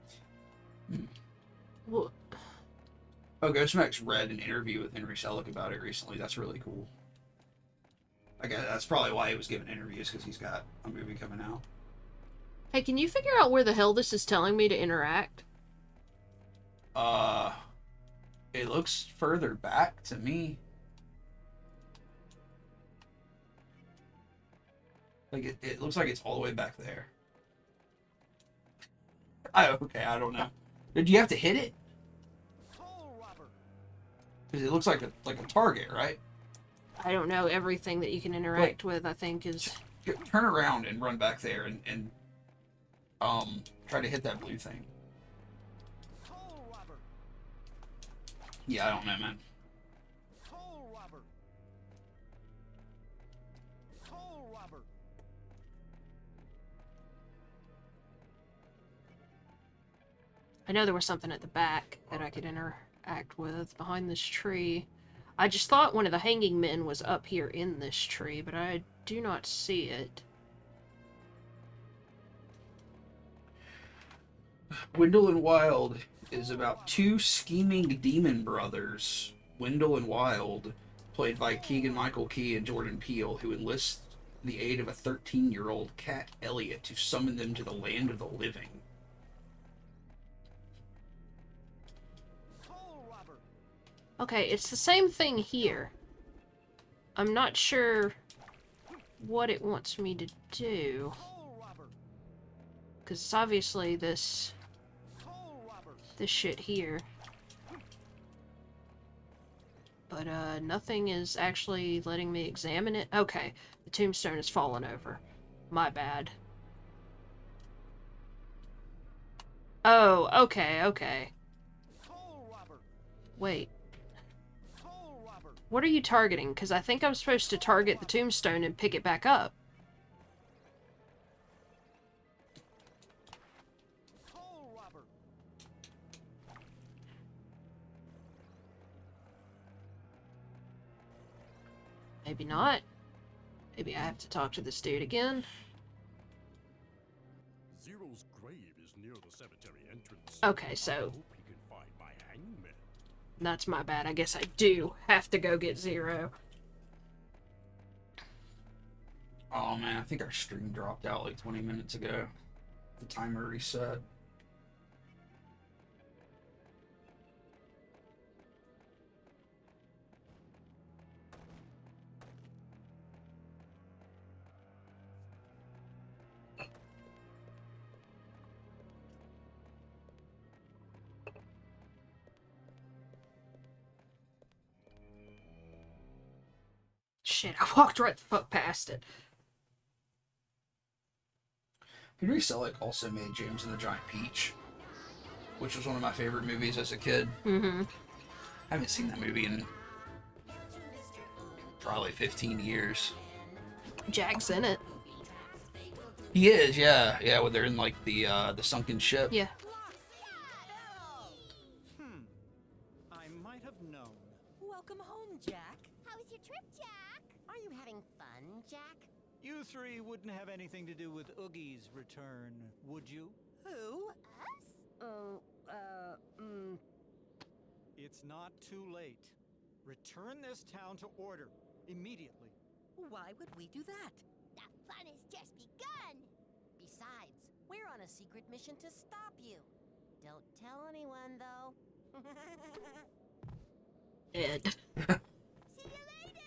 Well, Oh, Ghostmax read an interview with Henry Selick about it recently. That's really cool. I guess that's probably why he was giving interviews, because he's got a movie coming out. Hey, can you figure out where the hell this is telling me to interact? It looks further back to me. Like, it looks like it's all the way back there. Okay, I don't know. Did you have to hit it? Because it looks like a target, right? I don't know. Everything that you can interact with, I think, is... Turn around and run back there and try to hit that blue thing. Yeah, I don't know, man. I know there was something at the back that I could interact with behind this tree. I just thought one of the hanging men was up here in this tree, but I do not see it. Wendell and Wild is about two scheming demon brothers, Wendell and Wild, played by Keegan-Michael Key and Jordan Peele, who enlist the aid of a 13-year-old Cat Elliot to summon them to the land of the living. Okay, it's the same thing here. I'm not sure what it wants me to do. Because it's obviously this shit here. But, nothing is actually letting me examine it. Okay, the tombstone has fallen over. My bad. Oh, okay, okay. Wait. What are you targeting? Because I think I'm supposed to target the tombstone and pick it back up. Maybe not. Maybe I have to talk to this dude again. Zero's grave is near the cemetery entrance. Okay, so... I hope he can find my hanging man. That's my bad. I guess I do have to go get Zero. Oh man, I think our stream dropped out like 20 minutes ago. The timer reset. Shit, I walked right the fuck past it. Henry Selick also made James and the Giant Peach, which was one of my favorite movies as a kid. Mm-hmm. I haven't seen that movie in probably 15 years. Jack's in it. He is, yeah. Yeah, when they're in like the sunken ship. Yeah. I might have known. Welcome home, Jack. How was your trip, Jack? Are you having fun, Jack? You three wouldn't have anything to do with Oogie's return, would you? Who? Us? It's not too late. Return this town to order immediately. Why would we do that? The fun has just begun. Besides, we're on a secret mission to stop you. Don't tell anyone, though. Ed. See you later.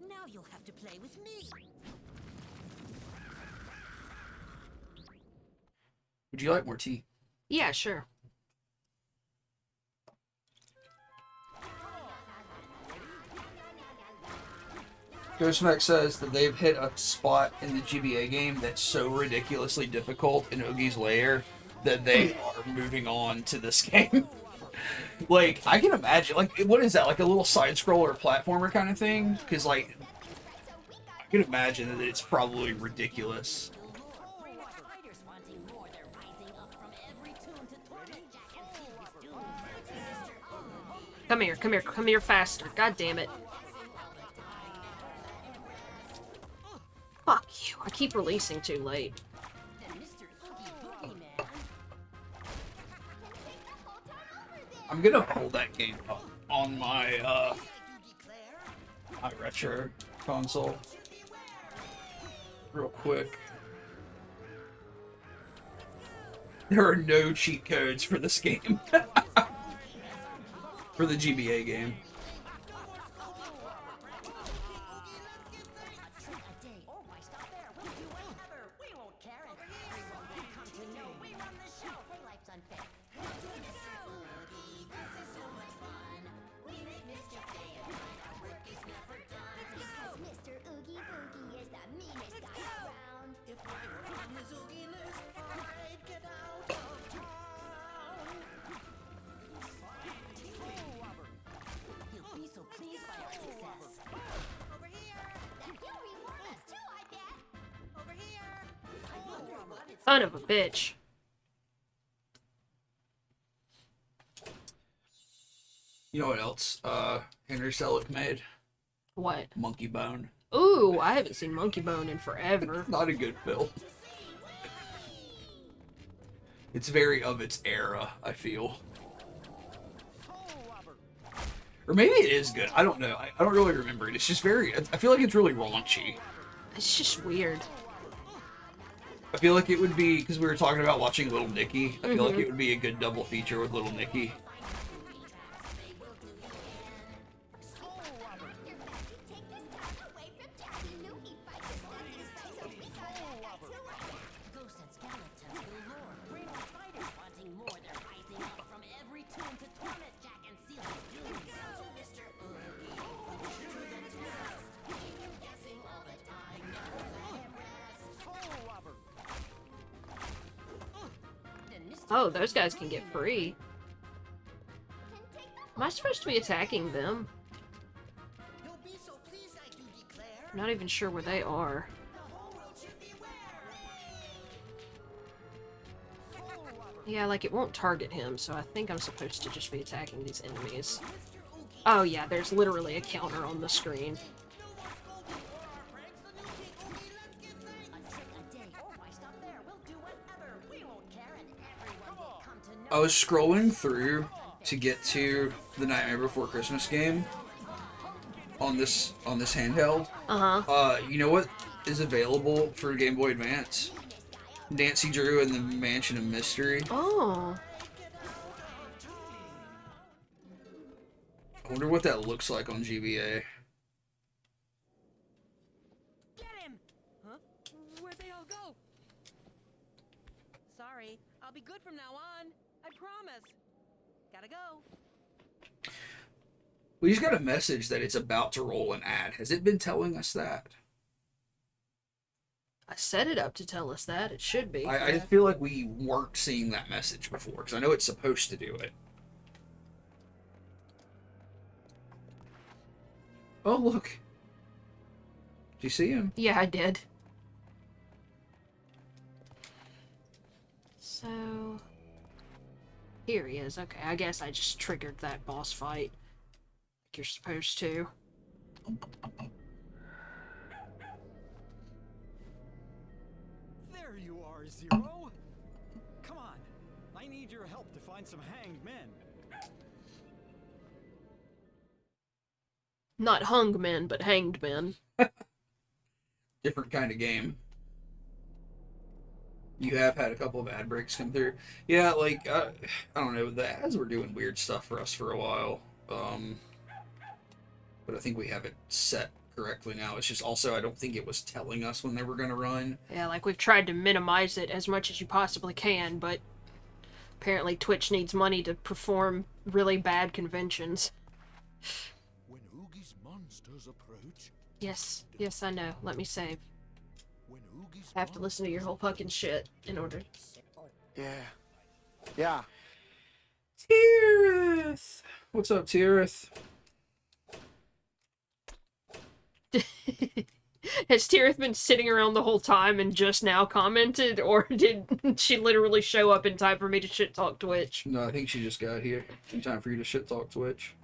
Now you'll have to play with me. Would you like more tea? Yeah, sure. Ghostmax says that they've hit a spot in the GBA game that's so ridiculously difficult in Oogie's Lair that they are moving on to this game. Like, I can imagine, like, what is that, like a little side-scroller platformer kind of thing? Because, like, I can imagine that it's probably ridiculous. Fighters wanting more, they're rising up from every tomb to torment Jack and see his doom. Come here, come here, come here faster. God damn it. Fuck you. I keep releasing too late. Then Mr. Oogie Boogie Man. I'm gonna pull that game up on my my retro console real quick. There are no cheat codes for this game. For the GBA game. Mr. Oogie Boogie is the meanest guy around. If I were on his Oogie list, I'd get out of town. He'll be so pleased by our success. Over here. That you'll reward us too, I bet. Over here. I wonder what it's Son of a bitch. You know what else? Henry Selick made? What? Monkey Bone. Ooh, I haven't seen Monkey Bone in forever. Not a good film. It's very of its era, I feel. Or maybe it is good. I don't know. I don't really remember it. It's just very... I feel like it's really raunchy. It's just weird. I feel like it would be... Because we were talking about watching Little Nicky. I feel like it would be a good double feature with Little Nicky. ghosts and skeletons galore. Brave fighters wanting more. They're rising up from every tomb to torment Jack and seal his doom. Down to Mr. Oogie, push to the test. Keep him guessing all the time. Never let him rest. Then Mr. Oh, those guys can get free. Am I supposed to be attacking them? You'll be so pleased, I do declare. I'm not even sure where they are. The whole world should beware. Yeah, like it won't target him, so I think I'm supposed to just be attacking these enemies. Oh yeah, there's literally a counter on the screen. I was scrolling through to get to the Nightmare Before Christmas game on this handheld. You know what is available for Game Boy Advance? Nancy Drew and the Mansion of Mystery. Oh. I wonder what that looks like on GBA. Get him! Huh? Where'd they all go? Sorry, I'll be good from now on. I promise. Gotta go. We just got a message that it's about to roll an ad. Has it been telling us that? I set it up to tell us that. It should be. I just feel like we weren't seeing that message before, because I know it's supposed to do it. Oh, look. Did you see him? Yeah, I did. So... here he is. Okay, I guess I just triggered that boss fight. Like you're supposed to. There you are, Zero. Come on. I need your help to find some hanged men. Not hung men, but hanged men. Different kind of game. You have had a couple of ad breaks come through. Yeah, like, I don't know, the ads were doing weird stuff for us for a while. But I think we have it set correctly now. It's just also, I don't think it was telling us when they were going to run. Yeah, like we've tried to minimize it as much as you possibly can, but apparently Twitch needs money to perform really bad conventions. When Oogie's monsters approach, Yes, yes, I know. Let me save. when Oogie's I have to listen to your whole fucking shit in order. Yeah. Tirith! What's up, Tirith? Has Tirith been sitting around the whole time and just now commented, or did she literally show up in time for me to shit talk Twitch? No, I think she just got here in time for you to shit talk Twitch.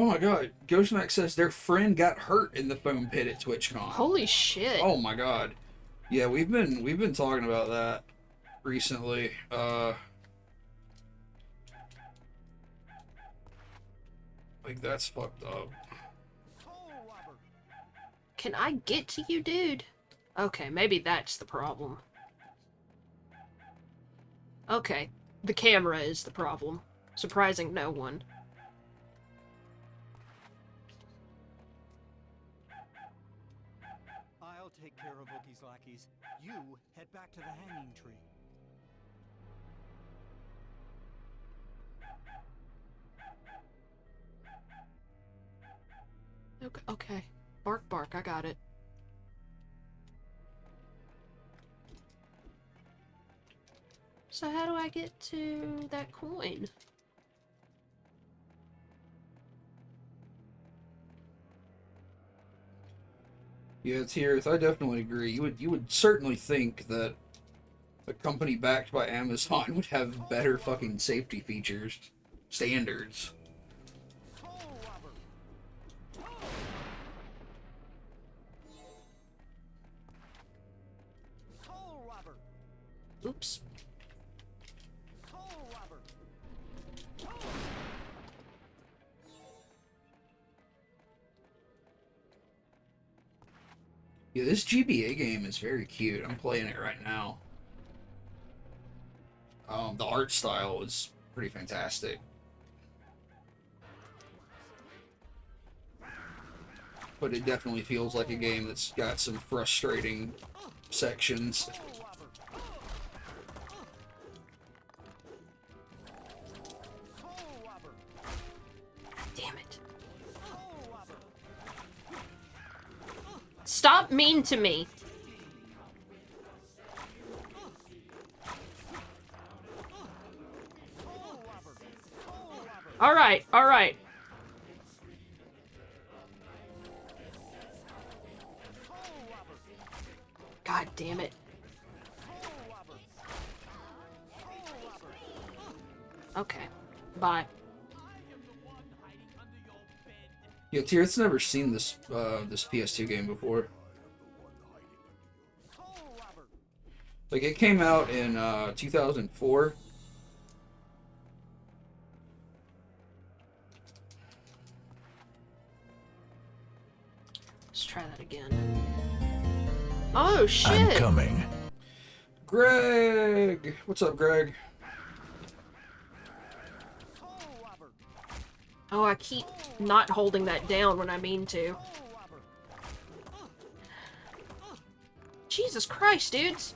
Oh my god, Ghostmax says their friend got hurt in the foam pit at TwitchCon. Holy shit. Oh my god. Yeah, we've been talking about that recently. Like that's fucked up. Can I get to you, dude? Okay, maybe that's the problem. Okay, the camera is the problem. Surprising no one. I'll take care of Oogie's lackeys. You head back to the hanging tree. Okay, okay. Bark, bark, I got it. So how do I get to that coin? Yeah, Tierth, I definitely agree. You would certainly think that a company backed by Amazon would have better fucking safety features, standards. Oops. Yeah, this GBA game is very cute. I'm playing it right now. The art style is pretty fantastic. But it definitely feels like a game that's got some frustrating sections. Damn it. Stop mean to me. Alright, alright. God damn it. Okay. Bye. Yeah, Tierth's never seen this this PS2 game before. Like, it came out in 2004. Let's try that again. Oh, shit! I'm coming. Greg! What's up, Greg? Oh, I keep not holding that down when I mean to. Jesus Christ, dudes!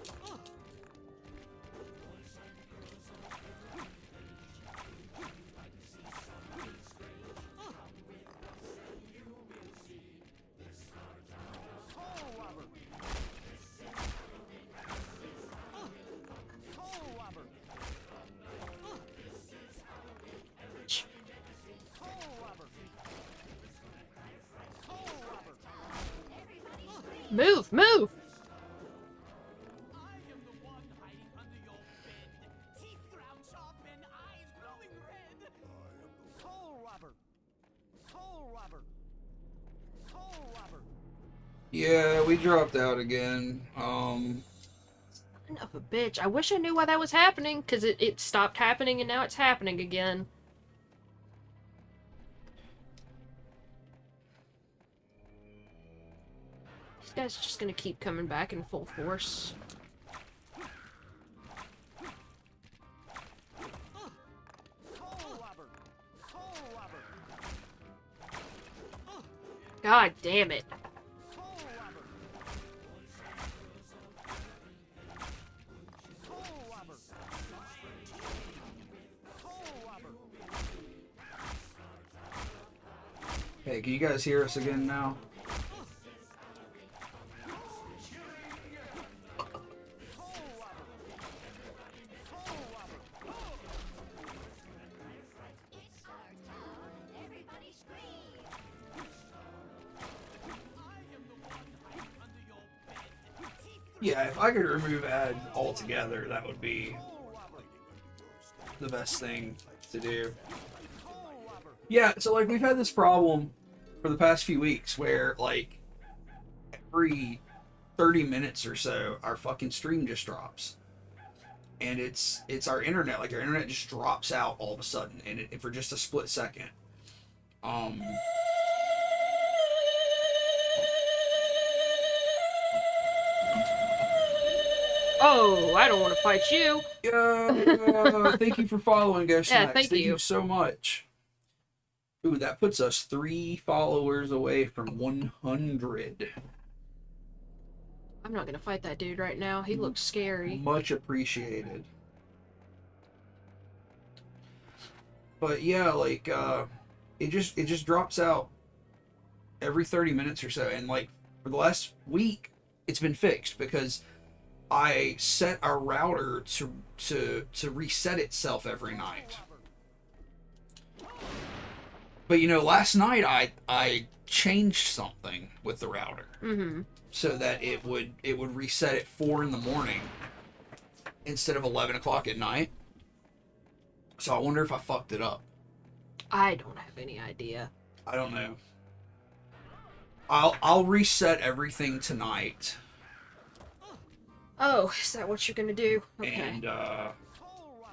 Move! Move! Yeah, we dropped out again. Son of a bitch. I wish I knew why that was happening, because it stopped happening and now it's happening again. These guys are just gonna keep coming back in full force. God damn it. Hey, can you guys hear us again now? Yeah, if I could remove ad altogether, that would be the best thing to do. Yeah, so like we've had this problem for the past few weeks where like every 30 minutes or so our fucking stream just drops. And it's our internet, like our internet just drops out all of a sudden and for just a split second. Oh, I don't want to fight you. Yeah, thank you for following, Ghost Yeah, Max. thank Thank you. you so much. Ooh, that puts us 3 followers away from 100. I'm not gonna fight that dude right now. He looks scary. Much appreciated. But yeah, like it just drops out every 30 minutes or so, and like for the last week it's been fixed because I set our router to reset itself every night. But you know, last night I changed something with the router. Mm-hmm. So that it would reset at 4 in the morning instead of 11 o'clock at night. So I wonder if I fucked it up. I don't have any idea. I don't know. I'll reset everything tonight. Oh, is that what you're gonna do? Okay. And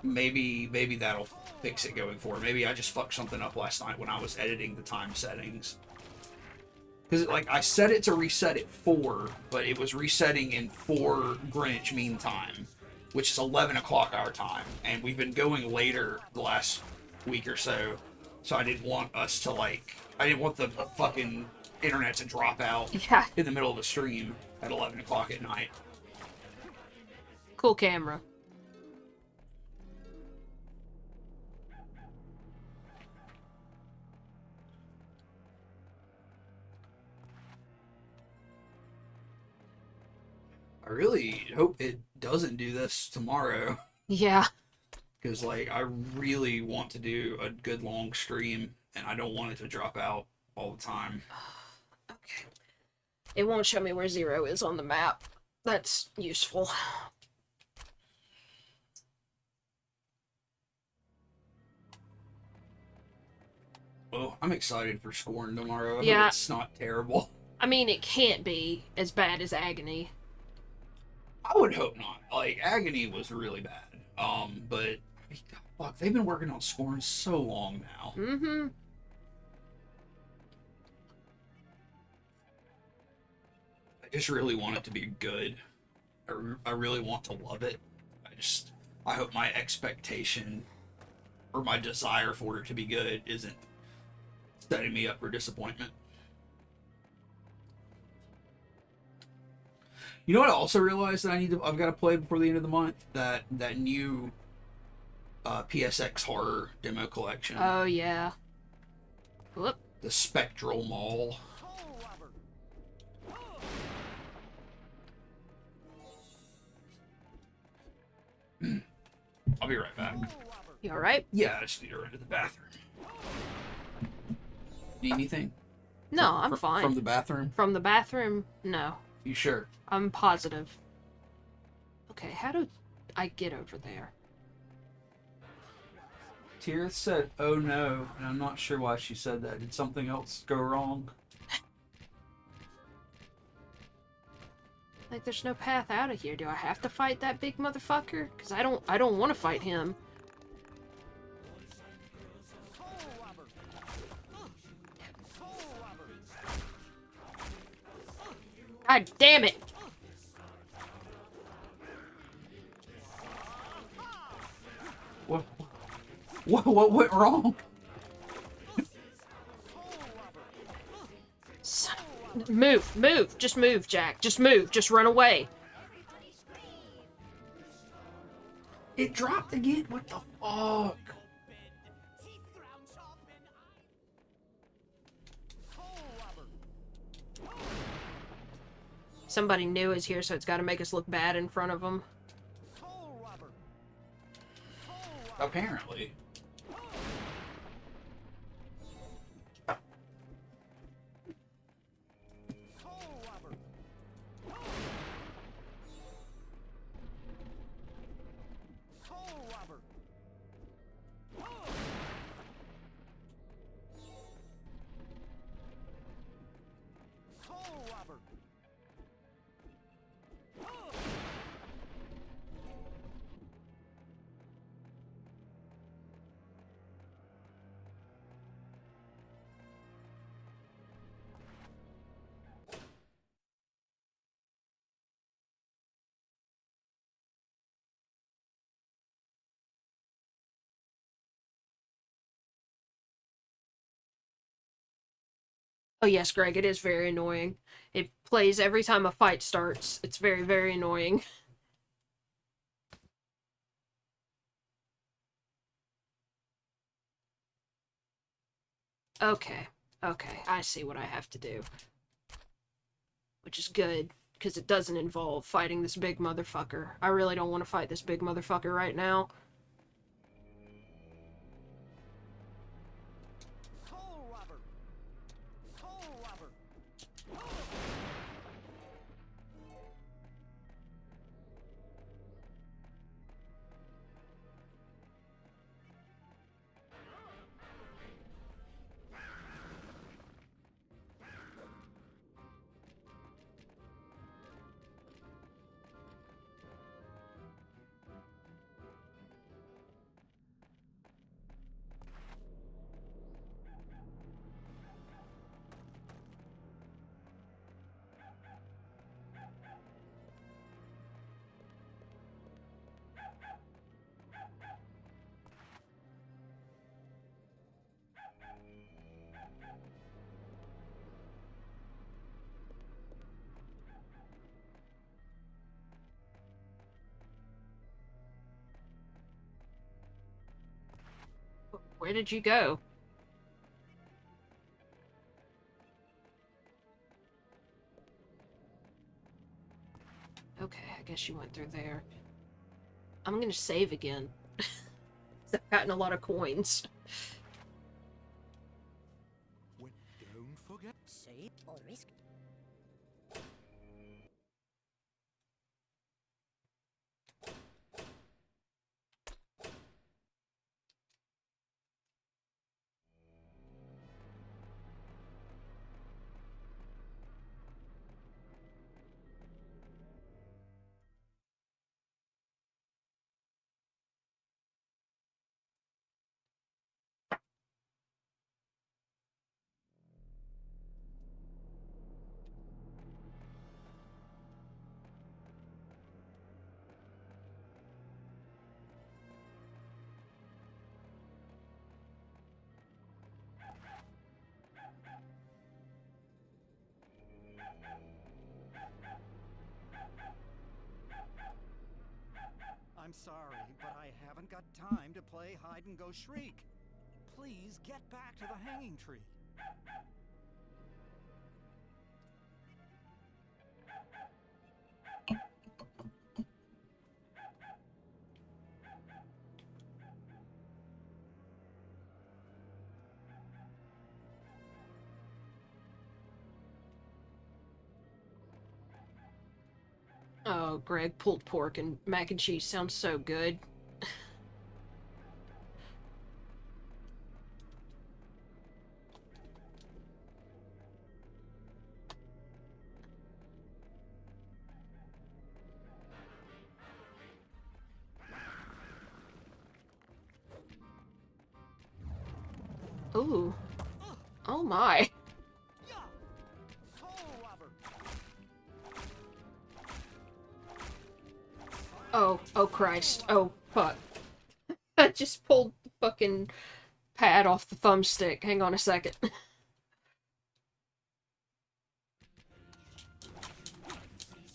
maybe that'll fix it going forward. Maybe I just fucked something up last night when I was editing the time settings. Because like I set it to reset at 4, but it was resetting in 4 Greenwich Mean Time, which is 11 o'clock our time, and we've been going later the last week or so. So I didn't want us to I didn't want the fucking internet to drop out in the middle of a stream at 11 o'clock at night. Cool camera. I really hope it doesn't do this tomorrow. Yeah. Because, like, I really want to do a good long stream, and I don't want it to drop out all the time. Okay. It won't show me where 0 is on the map. That's useful. Well, I'm excited for Scorn tomorrow. I Yeah. hope it's not terrible. I mean, it can't be as bad as Agony. I would hope not. Like, Agony was really bad. But fuck, they've been working on Scorn so long now. Mm-hmm. I just really want it to be good. I really want to love it. I hope my expectation or my desire for it to be good isn't setting me up for disappointment. You know what I also realized that I've got to play before the end of the month? That new PSX horror demo collection. Oh, yeah. Whoop. The Spectral Mall. I'll be right back. You alright? Yeah, I just need to run to the bathroom. Need anything? No, I'm fine. From the bathroom? From the bathroom? No. You sure? I'm positive. Okay, how do I get over there? Tirith said, "Oh no," and I'm not sure why she said that. Did something else go wrong? Like, there's no path out of here. Do I have to fight that big motherfucker? Because I don't want to fight him. God damn it! What went wrong? Son of... Move! Just move, Jack. Just move. Just run away. It dropped again? What the fuck? Somebody new is here, so it's got to make us look bad in front of them. Apparently. robber. Oh yes, Greg, it is very annoying. It plays every time a fight starts. It's very, very annoying. Okay. Okay, I see what I have to do. Which is good, because it doesn't involve fighting this big motherfucker. I really don't want to fight this big motherfucker right now. Soul robber. Soul robber. Where did you go? Okay, I guess you went through there. I'm gonna save again. I've gotten a lot of coins. Don't forget. Save or risk. I'm sorry, but I haven't got time to play hide and go shriek. Please get back to the hanging tree. Oh, Greg, pulled pork and mac and cheese sounds so good. Ooh. Oh my. Yeah. Soul robber. Oh Christ. Oh, fuck. I just pulled the fucking pad off the thumbstick. Hang on a second.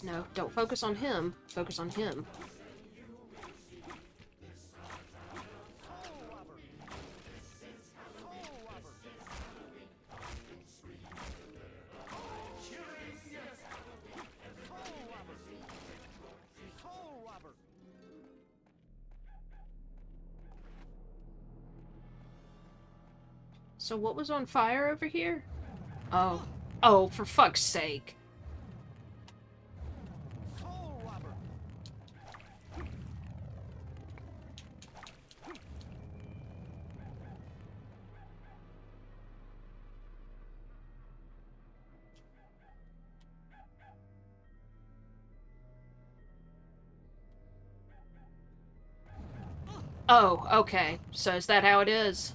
No, don't focus on him. Focus on him. Soul robber. Soul robber. Soul robber. Soul robber. So what was on fire over here? Oh. Oh, for fuck's sake. Soul robber. Oh, okay. So is that how it is?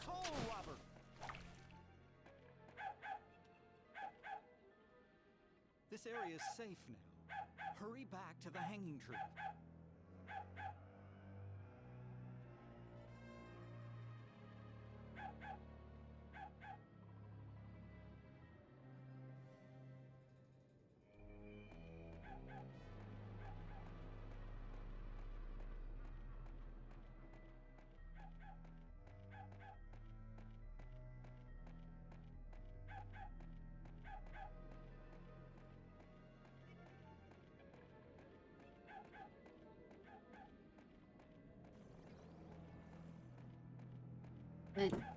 Soul Robber! This area is safe now. Hurry back to the hanging tree.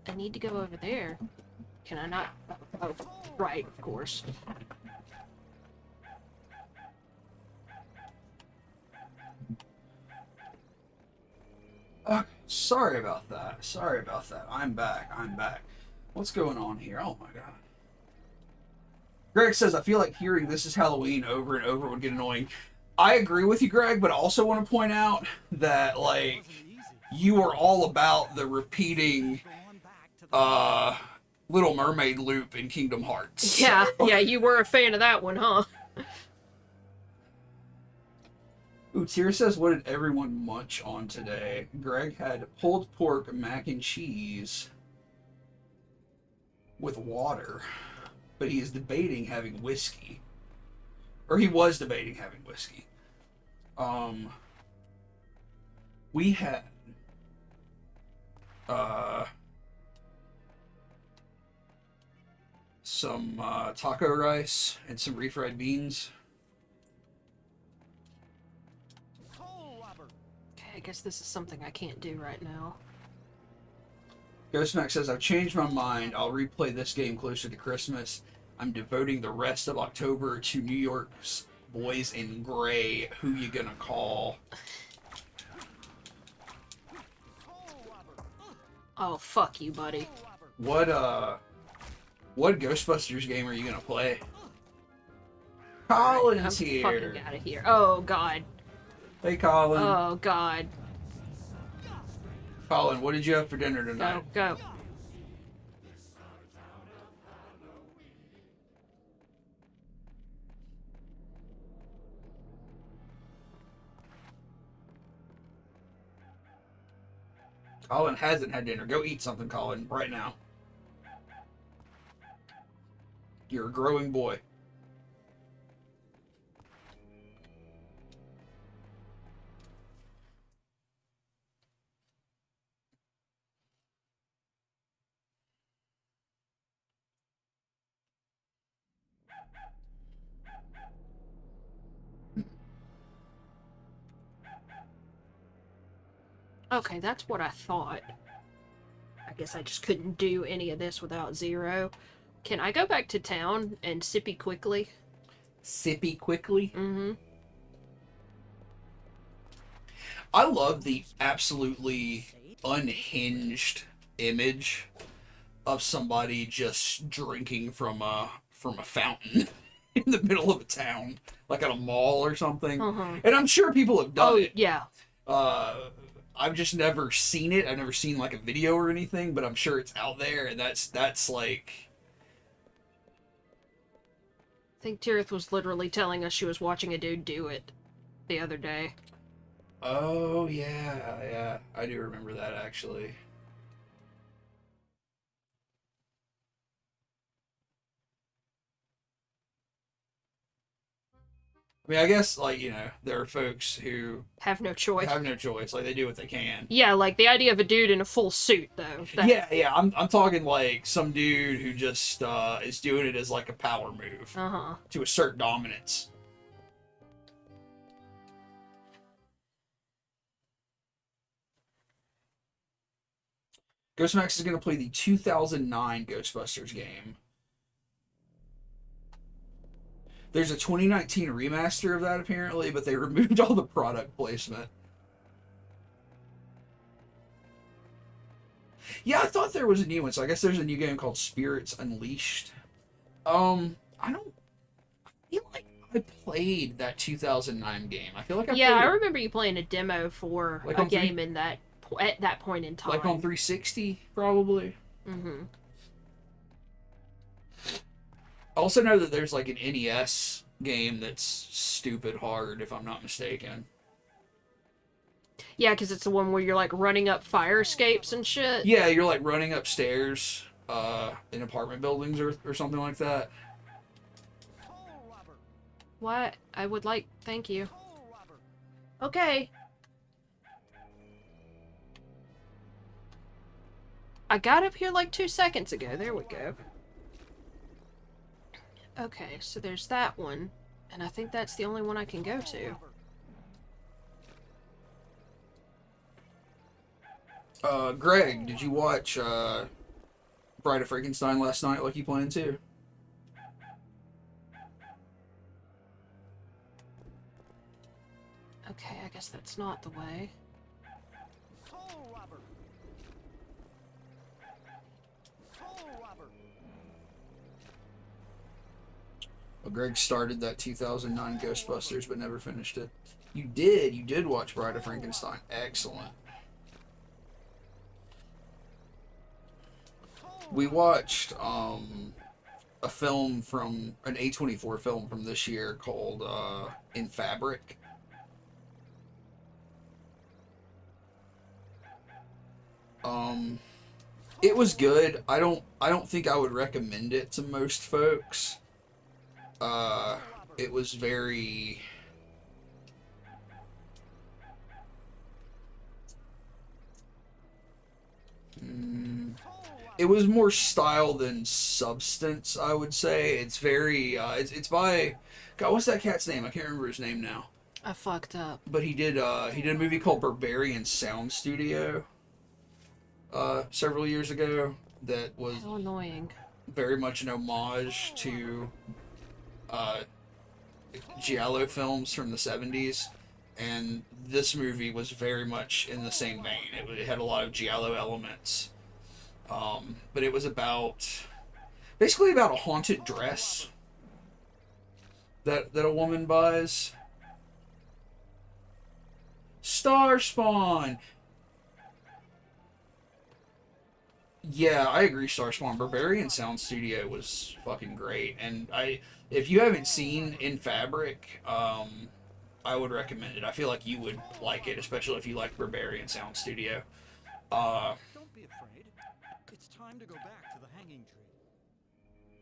I need to go over there. Can I not? Oh, right, of course. Sorry about that. Sorry about that. I'm back. I'm back. What's going on here? Oh my god. Greg says, I feel like hearing "This is Halloween" over and over would get annoying. I agree with you, Greg, but I also want to point out that, like, you are all about the repeating Little Mermaid loop in Kingdom Hearts. Yeah, yeah, you were a fan of that one, huh? Ooh, Tira says, what did everyone munch on today? Greg had pulled pork, mac and cheese with water, but he is debating having whiskey. Or he was debating having whiskey. We had some taco rice and some refried beans. Okay, I guess this is something I can't do right now. Ghostmax says, I've changed my mind. I'll replay this game closer to Christmas. I'm devoting the rest of October to New York's Boys in Gray. Who you gonna call? Oh, fuck you, buddy. What Ghostbusters game are you gonna play? Colin's I'm here. fucking out of here. Oh, God. Hey, Colin. Oh, God. Colin, what did you have for dinner tonight? Go. Colin hasn't had dinner. Go eat something, Colin, right now. You're a growing boy. Okay, that's what I thought. I guess I just couldn't do any of this without Zero. Can I go back to town and sippy quickly? Sippy quickly? Mm-hmm. I love the absolutely unhinged image of somebody just drinking from a fountain in the middle of a town, like at a mall or something. And I'm sure people have done it. Yeah. I've just never seen it. I've never seen like a video or anything, but I'm sure it's out there, and that's like. I think Tirith was literally telling us she was watching a dude do it the other day. Oh yeah, I do remember that actually. I mean, I guess, like, you know, there are folks who have no choice. Like, they do what they can. Yeah, like the idea of a dude in a full suit, though. Yeah. I'm talking like some dude who just is doing it as like a power move to assert dominance. Ghostmax is going to play the 2009 Ghostbusters game. There's a 2019 remaster of that apparently, but they removed all the product placement. Yeah, I thought there was a new one, so I guess there's a new game called Spirits Unleashed. I don't feel like I played that 2009 game. I feel like I Yeah, played I it, remember you playing a demo for Like a on game in that at that point in time. like on 360, probably. Mm-hmm. I also know that there's like an NES game that's stupid hard, if I'm not mistaken. Yeah, because it's the one where you're like running up fire escapes and shit. Yeah, you're like running upstairs in apartment buildings or something like that. What? I would like. Thank you. Okay. I got up here like 2 seconds ago. There we go. Okay, so there's that one. And I think that's the only one I can go to. Greg, did you watch Bride of Frankenstein last night like you planned to? Okay, I guess that's not the way. Well, Greg started that 2009 Ghostbusters but never finished it. You did watch Bride of Frankenstein. Excellent. We watched a film from an A24 film from this year called In Fabric. It was good. I don't think I would recommend it to most folks. It was very it was more style than substance, I would say. It's very it's by God, what's that cat's name? I can't remember his name now. I fucked up. But he did a movie called Barbarian Sound Studio several years ago that was How annoying. very much an homage to giallo films from the 70s, and this movie was very much in the same vein. It had a lot of giallo elements, but it was basically about a haunted dress that a woman buys. Star Spawn. Yeah, I agree. Starspawn. Barbarian Sound Studio was fucking great, and if you haven't seen In Fabric, I would recommend it. I feel like you would like it, especially if you like Barbarian Sound Studio. Don't be afraid. It's time to go back to the hanging tree.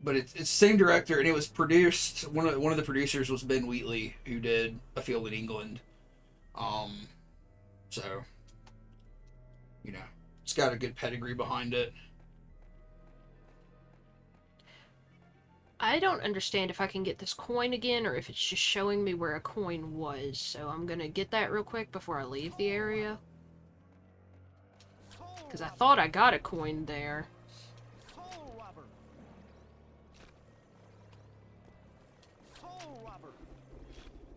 But it's the same director, and it was produced. One of the producers was Ben Wheatley, who did A Field in England. So you know, it's got a good pedigree behind it. I don't understand if I can get this coin again or if it's just showing me where a coin was. So I'm gonna get that real quick before I leave the area. Because I thought I got a coin there.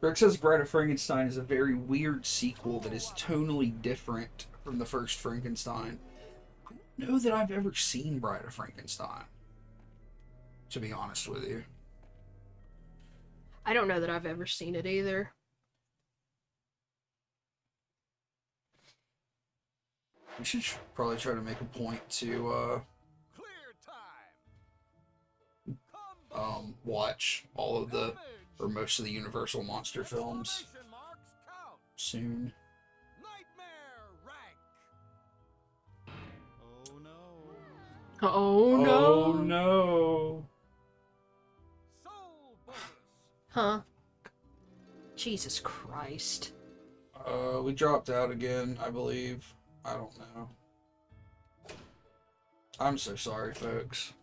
Greg says Bride of Frankenstein is a very weird sequel that is tonally different from the first Frankenstein. I don't know that I've ever seen Bride of Frankenstein, to be honest with you. I don't know that I've ever seen it either. We should probably try to make a point to watch all of the, or most of the Universal monster films soon. Oh no. Oh no. Huh? Jesus Christ. We dropped out again, I believe. I don't know. I'm so sorry, folks.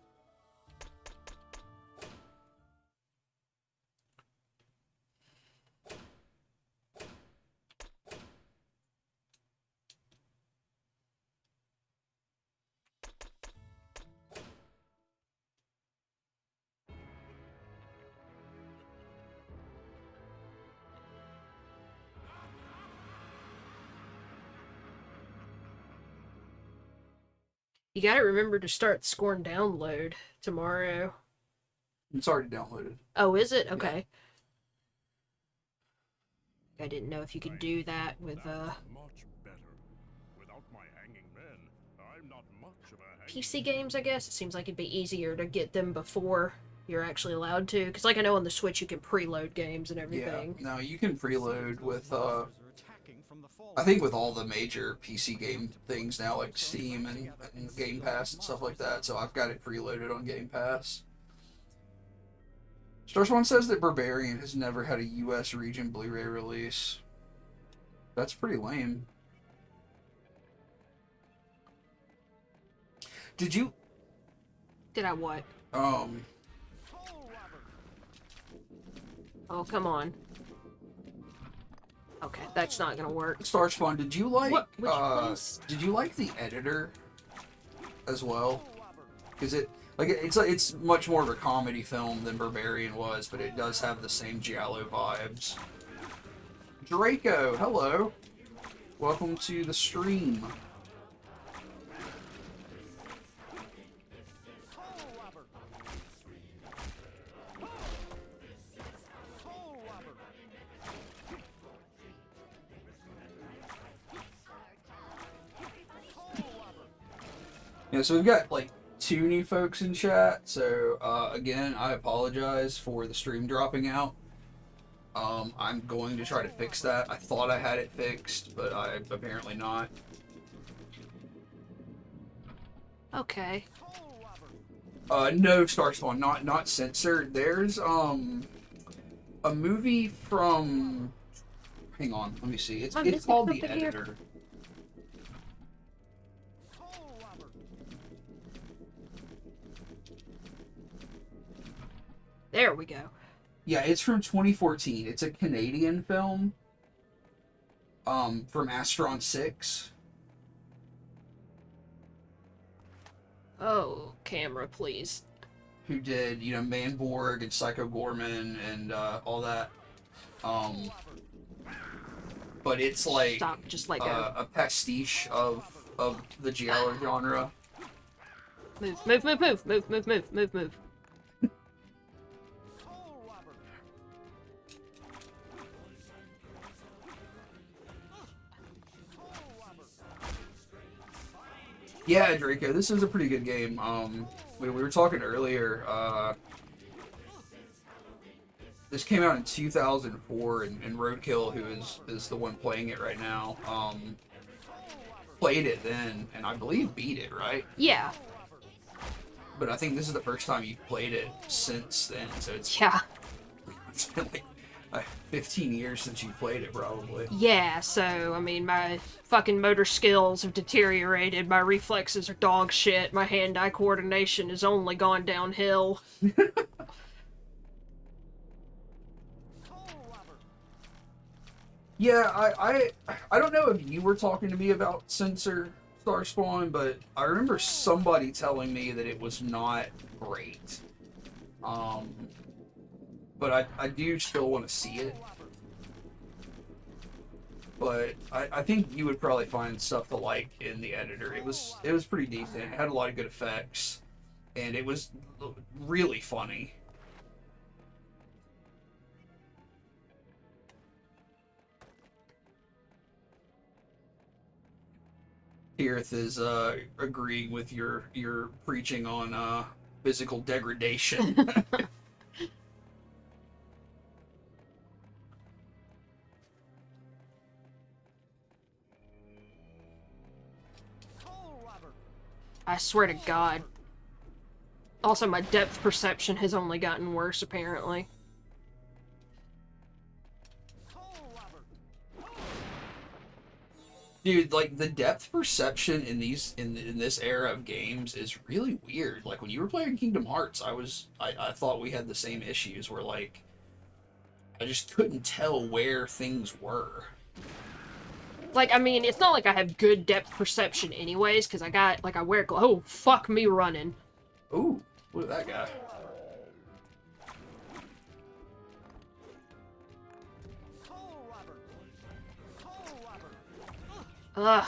You gotta remember to start Scorn download tomorrow. It's already downloaded. Oh, is it? Okay. I didn't know if you could do that with, That's much better. Without my hanging men, I'm not much of a hanging PC games, I guess. It seems like it'd be easier to get them before you're actually allowed to. Because, like, I know on the Switch you can preload games and everything. Yeah, no, you can preload with, I think with all the major PC game things now, like Steam and Game Pass and stuff like that, so I've got it preloaded on Game Pass. Starspawn says that Barbarian has never had a US region Blu-ray release. That's pretty lame. Did you... Did I what? Toll Oh, come on. Okay, that's not gonna work. Starspawn, did you like... What? Would you please? Did you like the editor as well? Because it's much more of a comedy film than Barbarian was, but it does have the same Giallo vibes. Draco, hello. Welcome to the stream. Yeah, so we've got like 2 new folks in chat, so again, I apologize for the stream dropping out. I'm going to try to fix that. I thought I had it fixed, but I apparently not. Okay. No, Starspawn, not censored. There's a movie from... Hang on, let me see. It's called The Editor. There we go. Yeah, it's from 2014. It's a Canadian film. From Astron 6. Oh, camera, please. Who did, Manborg and Psycho Gorman and all that. But it's like Stop, just like a pastiche of the giallo genre. Move. Yeah, Draco, this is a pretty good game. We were talking earlier. This came out in 2004, and Roadkill, who is the one playing it right now, played it then, and I believe beat it, right? Yeah. But I think this is the first time you've played it since then, so it's been like 15 years since you played it, probably. Yeah, so, I mean, my fucking motor skills have deteriorated, my reflexes are dog shit, my hand-eye coordination has only gone downhill. Yeah, I don't know if you were talking to me about Censor Starspawn, but I remember somebody telling me that it was not great. But I do still want to see it. But I think you would probably find stuff to like in the editor. It was pretty decent. It had a lot of good effects, and it was really funny. Tirith is agreeing with your preaching on physical degradation. I swear to God. Also, my depth perception has only gotten worse, apparently. Dude, like, the depth perception in this era of games is really weird. Like, when you were playing Kingdom Hearts, I thought we had the same issues where, like, I just couldn't tell where things were. Like, I mean, it's not like I have good depth perception anyways, because I wear oh, fuck me running. Ooh, look at that guy. Ugh.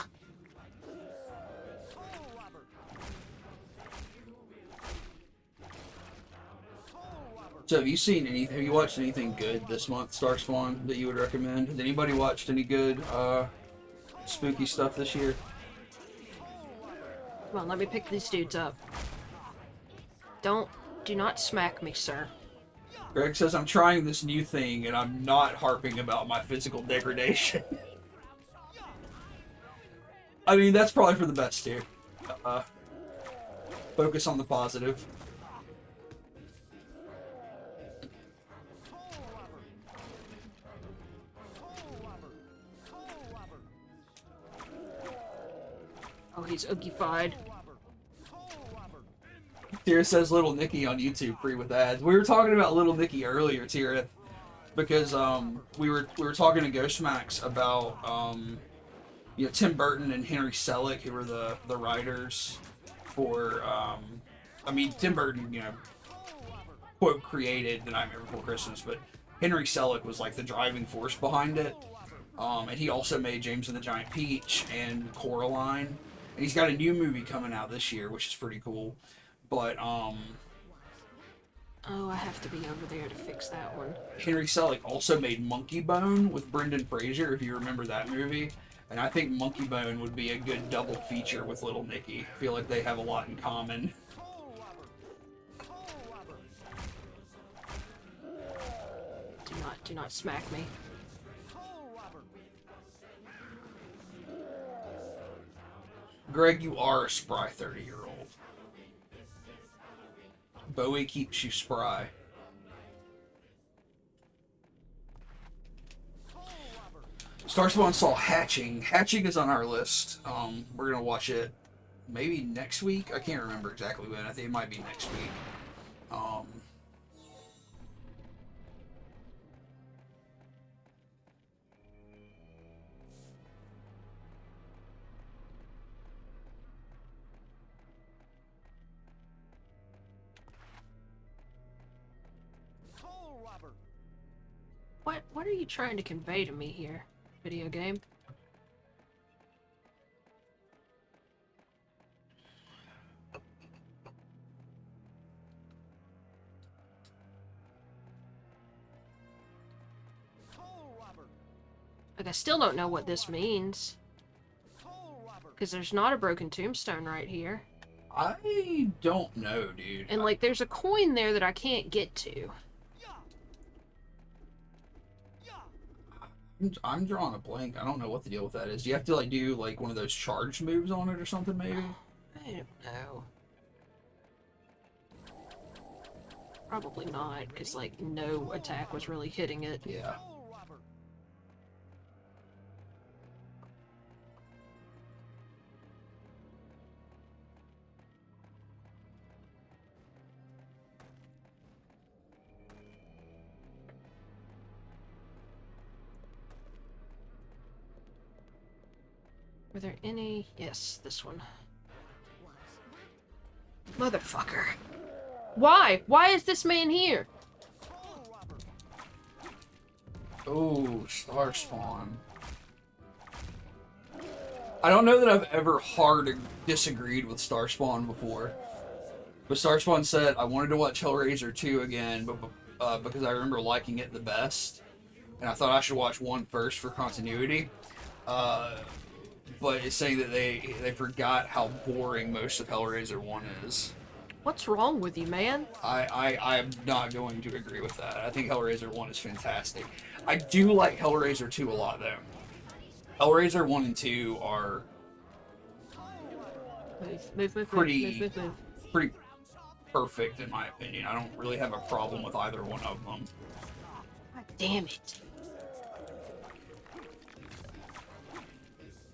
So have you seen anything? Have you watched anything good this month, Star Spawn, that you would recommend? Has anybody watched any good spooky stuff this year? Come on, let me pick these dudes up. Do not smack me, sir. Greg says I'm trying this new thing and I'm not harping about my physical degradation. I mean, that's probably for the best too. Focus on the positive. Oh, he's Oogie-fied. Tira says Little Nicky on YouTube free with ads. We were talking about Little Nicky earlier, Tira, because we were talking to Ghost Max about you know, Tim Burton and Henry Selick, who were the writers for I mean, Tim Burton, you know, quote created The Nightmare Before Christmas, but Henry Selick was like the driving force behind it. And he also made James and the Giant Peach and Coraline. And he's got a new movie coming out this year, which is pretty cool. But oh, I have to be over there to fix that one. Henry Selick also made Monkey Bone with Brendan Fraser, if you remember that movie. And I think Monkey Bone would be a good double feature with Little Nicky. I feel like they have a lot in common. Do not smack me. Greg, you are a spry 30-year-old. Bowie keeps you spry. Starspawn saw Hatching. Hatching is on our list. We're gonna watch it maybe next week. I can't remember exactly when. I think it might be next week. What are you trying to convey to me here, video game? Like, I still don't know what this means. Because there's not a broken tombstone right here. I don't know, dude. And, like, there's a coin there that I can't get to. I'm drawing a blank. I don't know what the deal with that is. Do you have to, like, do, like, one of those charged moves on it or something, maybe? I don't know. Probably not, because, like, no attack was really hitting it. Yeah. Were there any? Yes, this one. Motherfucker. Why? Why is this man here? Oh, Starspawn. I don't know that I've ever hard disagreed with Starspawn before. But Starspawn said, I wanted to watch Hellraiser 2 again, but because I remember liking it the best. And I thought I should watch 1 first for continuity. But it's saying that they forgot how boring most of Hellraiser 1 is. What's wrong with you, man? I'm not going to agree with that. I think Hellraiser 1 is fantastic. I do like Hellraiser 2 a lot, though. Hellraiser 1 and 2 are pretty perfect, in my opinion. I don't really have a problem with either one of them. God damn it.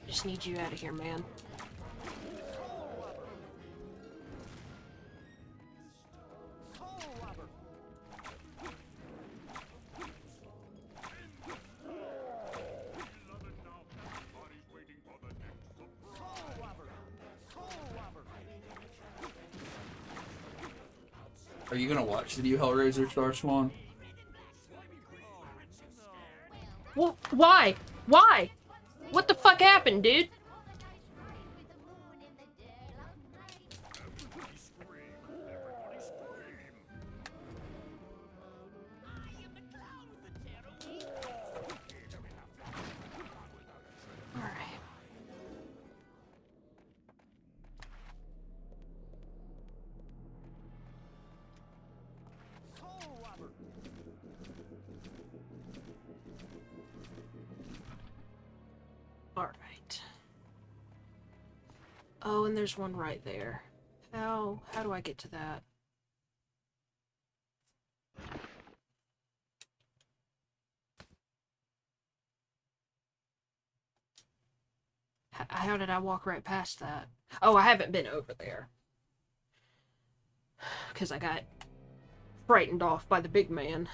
Just need you out of here, man. Are you gonna watch the new Hellraiser, Starspawn? Well, why? Why? What the fuck happened, dude? Oh, and there's one right there. How do I get to that? How did I walk right past that? Oh, I haven't been over there. Because I got frightened off by the big man.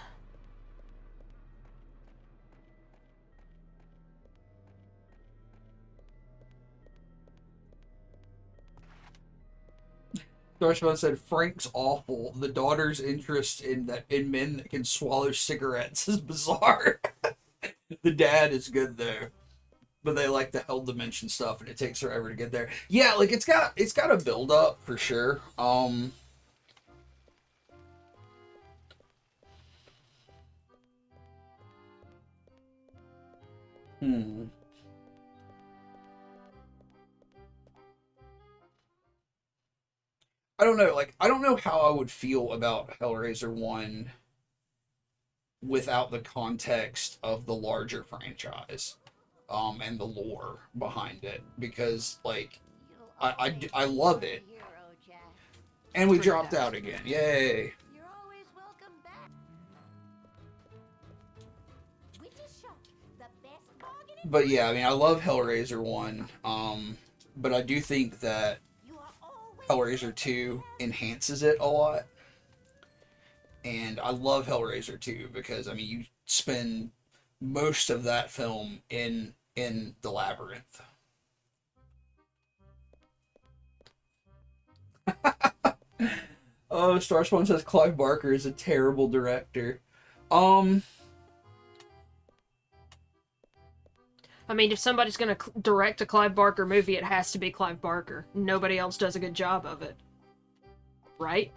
Darshman said Frank's awful. The daughter's interest in men that can swallow cigarettes is bizarre. The dad is good though, but they like the hell dimension stuff, and it takes forever to get there. Yeah, like it's got a build up for sure. Hmm. I don't know. Like, I don't know how I would feel about Hellraiser 1 without the context of the larger franchise, and the lore behind it. Because, like, I love it. And we dropped out again. Yay. You're always welcome back. Witch's Shop, the best bargain in But yeah, I mean, I love Hellraiser 1. But I do think that You are always Hellraiser 2 enhances it a lot. And I love Hellraiser 2 because, I mean, you spend most of that film in the labyrinth. Oh, Starspawn says Clive Barker is a terrible director. I mean, if somebody's gonna direct a Clive Barker movie, it has to be Clive Barker. Nobody else does a good job of it. Right?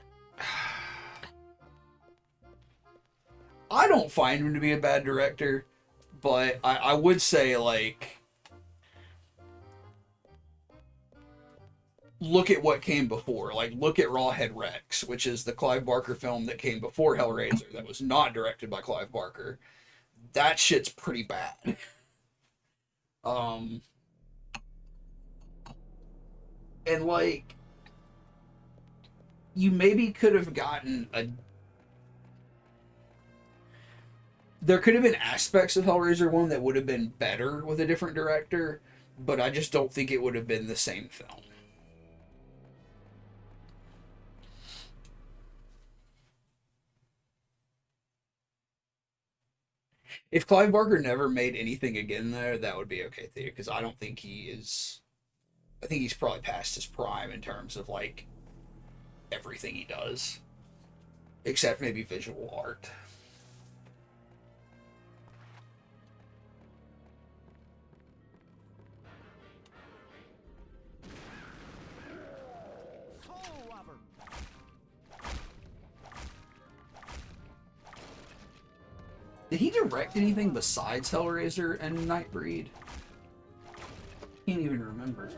I don't find him to be a bad director, but I would say, like, look at what came before. Like, look at Rawhead Rex, which is the Clive Barker film that came before Hellraiser that was not directed by Clive Barker. That shit's pretty bad. And, like, you maybe could have gotten there could have been aspects of Hellraiser 1 that would have been better with a different director, but I just don't think it would have been the same film. If Clive Barker never made anything again there, that would be okay too, because I don't think he is. I think he's probably past his prime in terms of, like, everything he does, except maybe visual art. Did he direct anything besides Hellraiser and Nightbreed? Can't even remember.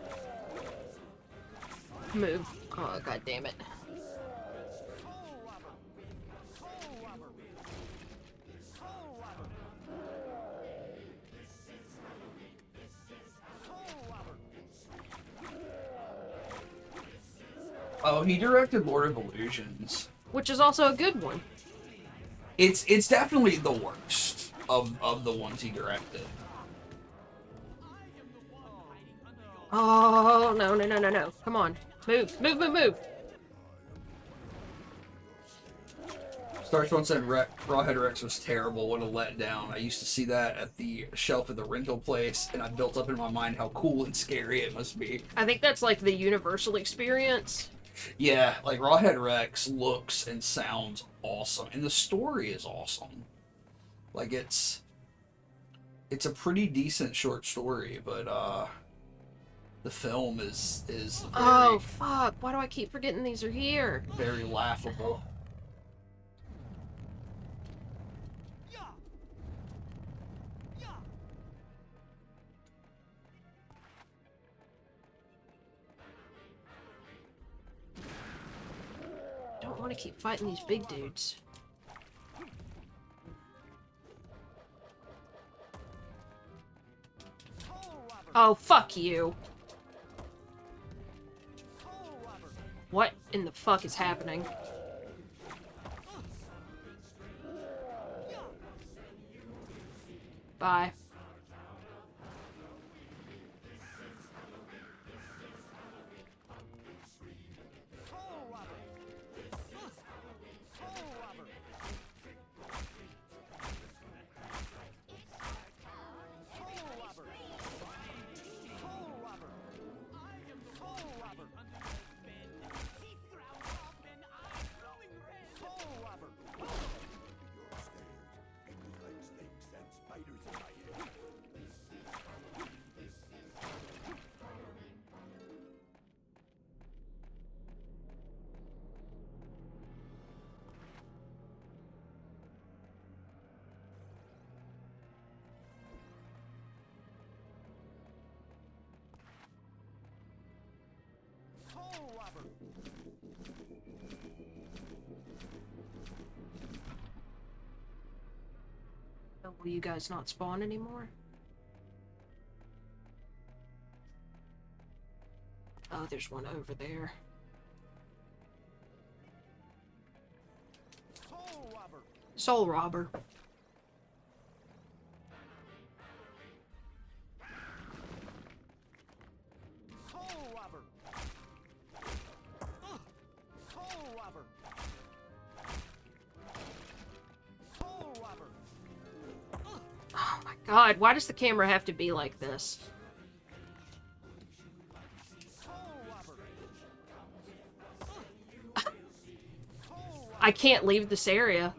Move. Oh, god damn it. Oh, he directed Lord of Illusions, Which is also a good one. It's definitely the worst of the ones he directed. Oh, no, no, no, no, no. Come on. Move, move, move, move. Starstone said Rawhead Rex was terrible. What a letdown. I used to see that at the shelf at the rental place, and I built up in my mind how cool and scary it must be. I think that's like the Universal experience. Yeah, like Rawhead Rex looks and sounds awesome, and the story is awesome. Like, it's a pretty decent short story, but the film is very, Oh, fuck. Why do I keep forgetting these are here? very laughable. I don't want to keep fighting these big dudes. Oh, fuck you. What in the fuck is happening? Bye. Will you guys not spawn anymore? Oh, there's one over there. Soul robber. Oh my god, why does the camera have to be like this? I can't leave this area.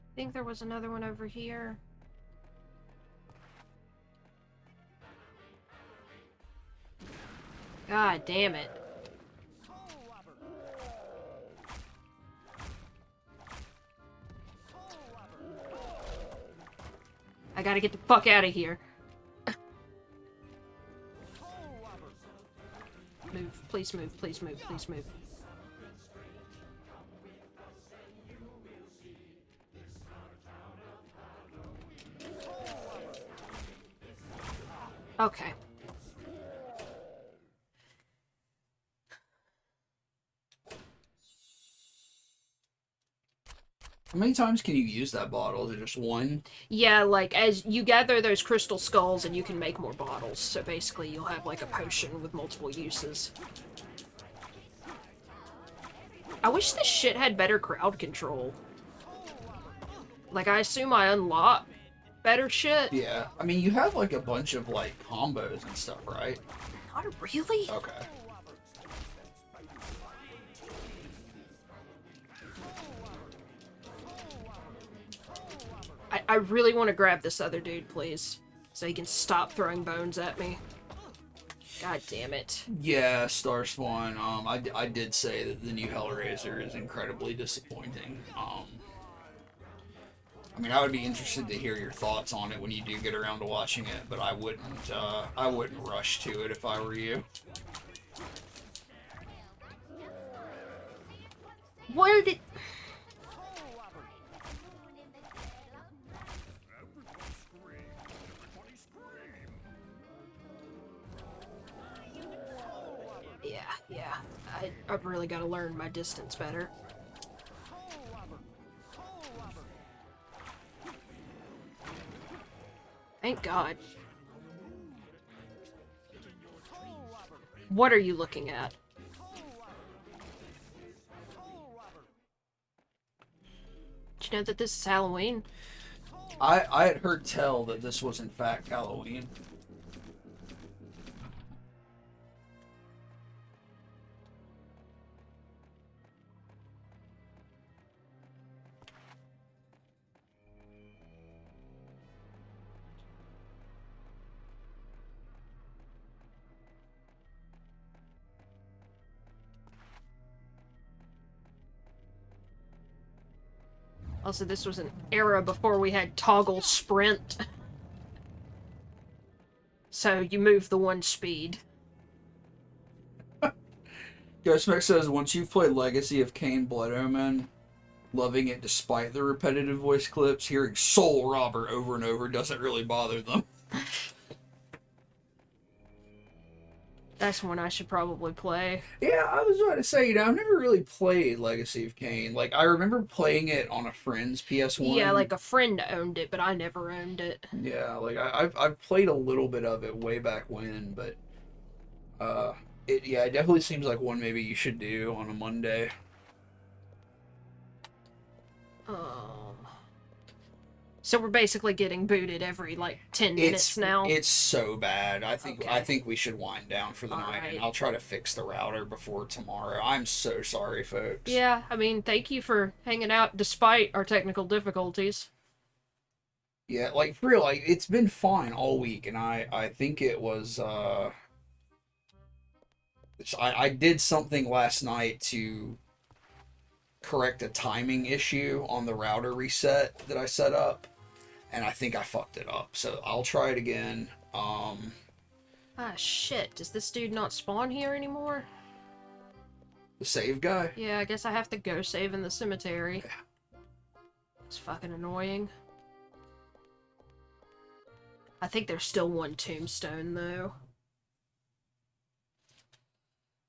I think there was another one over here. God damn it. I gotta get the fuck out of here. Move, please move, please move, please move. Okay. How many times can you use that bottle? Is it just one? Yeah, like, as you gather those crystal skulls and you can make more bottles. So basically you'll have, like, a potion with multiple uses. I wish this shit had better crowd control. Like, I assume I unlock better shit. Yeah. I mean, you have, like, a bunch of, like, combos and stuff, right? Not really? Okay. I really want to grab this other dude, please. So he can stop throwing bones at me. God damn it. Yeah, Star Spawn. I did say that the new Hellraiser is incredibly disappointing. I mean, I would be interested to hear your thoughts on it when you do get around to watching it, but I wouldn't rush to it if I were you. Where did... Yeah. I've really got to learn my distance better. Thank God. What are you looking at? Did you know that this is Halloween? I had heard tell that this was in fact Halloween. Also, this was an era before we had toggle sprint. So you move the one speed. Ghostmax says, once you've played Legacy of Kain Blood Omen, loving it despite the repetitive voice clips, hearing Soul Robber over and over doesn't really bother them. That's one I should probably play. Yeah, I was about to say, I've never really played Legacy of Kain. Like, I remember playing it on a friend's PS1. Yeah, like a friend owned it, but I never owned it. Yeah, like, I've played a little bit of it way back when, but, it definitely seems like one maybe you should do on a Monday. So we're basically getting booted every, like, 10 minutes now. It's so bad. I think we should wind down for the night, and I'll try to fix the router before tomorrow. I'm so sorry, folks. Yeah, I mean, thank you for hanging out despite our technical difficulties. Yeah, like, for real, like, it's been fine all week, and I think it was, I did something last night to correct a timing issue on the router reset that I set up, and I think I fucked it up, so I'll try it again. Ah, shit. Does this dude not spawn here anymore? The save guy? Yeah, I guess I have to go save in the cemetery. Yeah. It's fucking annoying. I think there's still one tombstone, though.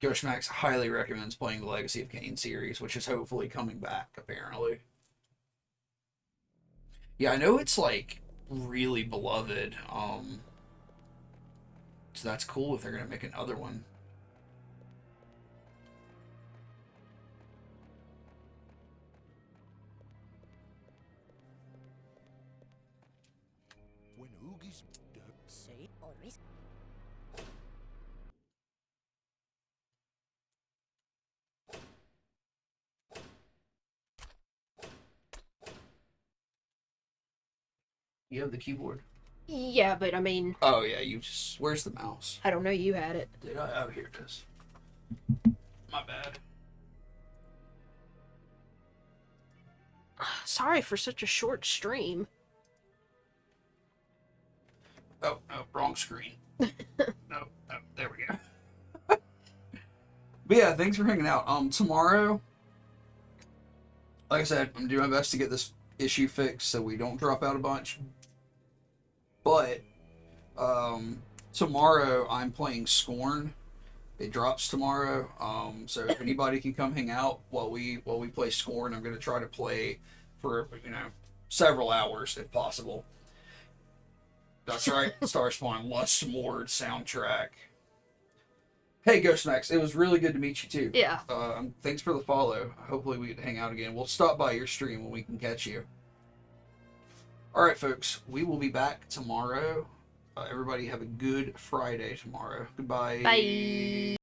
Ghostmax highly recommends playing the Legacy of Kain series, which is hopefully coming back, apparently. Yeah, I know it's, like, really beloved, so that's cool if they're gonna make another one. When Oogie's say or risk. You have the keyboard? Yeah, but I mean... Oh, yeah, you just... Where's the mouse? I don't know, you had it. Did I? Oh, here it is. My bad. Sorry for such a short stream. Oh, wrong screen. No, there we go. But yeah, thanks for hanging out. Tomorrow, like I said, I'm doing my best to get this issue fixed so we don't drop out a bunch. But tomorrow I'm playing Scorn. It drops tomorrow. So if anybody can come hang out while we play Scorn, I'm gonna try to play for several hours if possible. That's right, Starspawn Lust Mord soundtrack. Hey Ghostmax, it was really good to meet you too. Yeah. Thanks for the follow. Hopefully we can hang out again. We'll stop by your stream when we can catch you. Alright folks, we will be back tomorrow. Everybody have a good Friday tomorrow. Goodbye. Bye.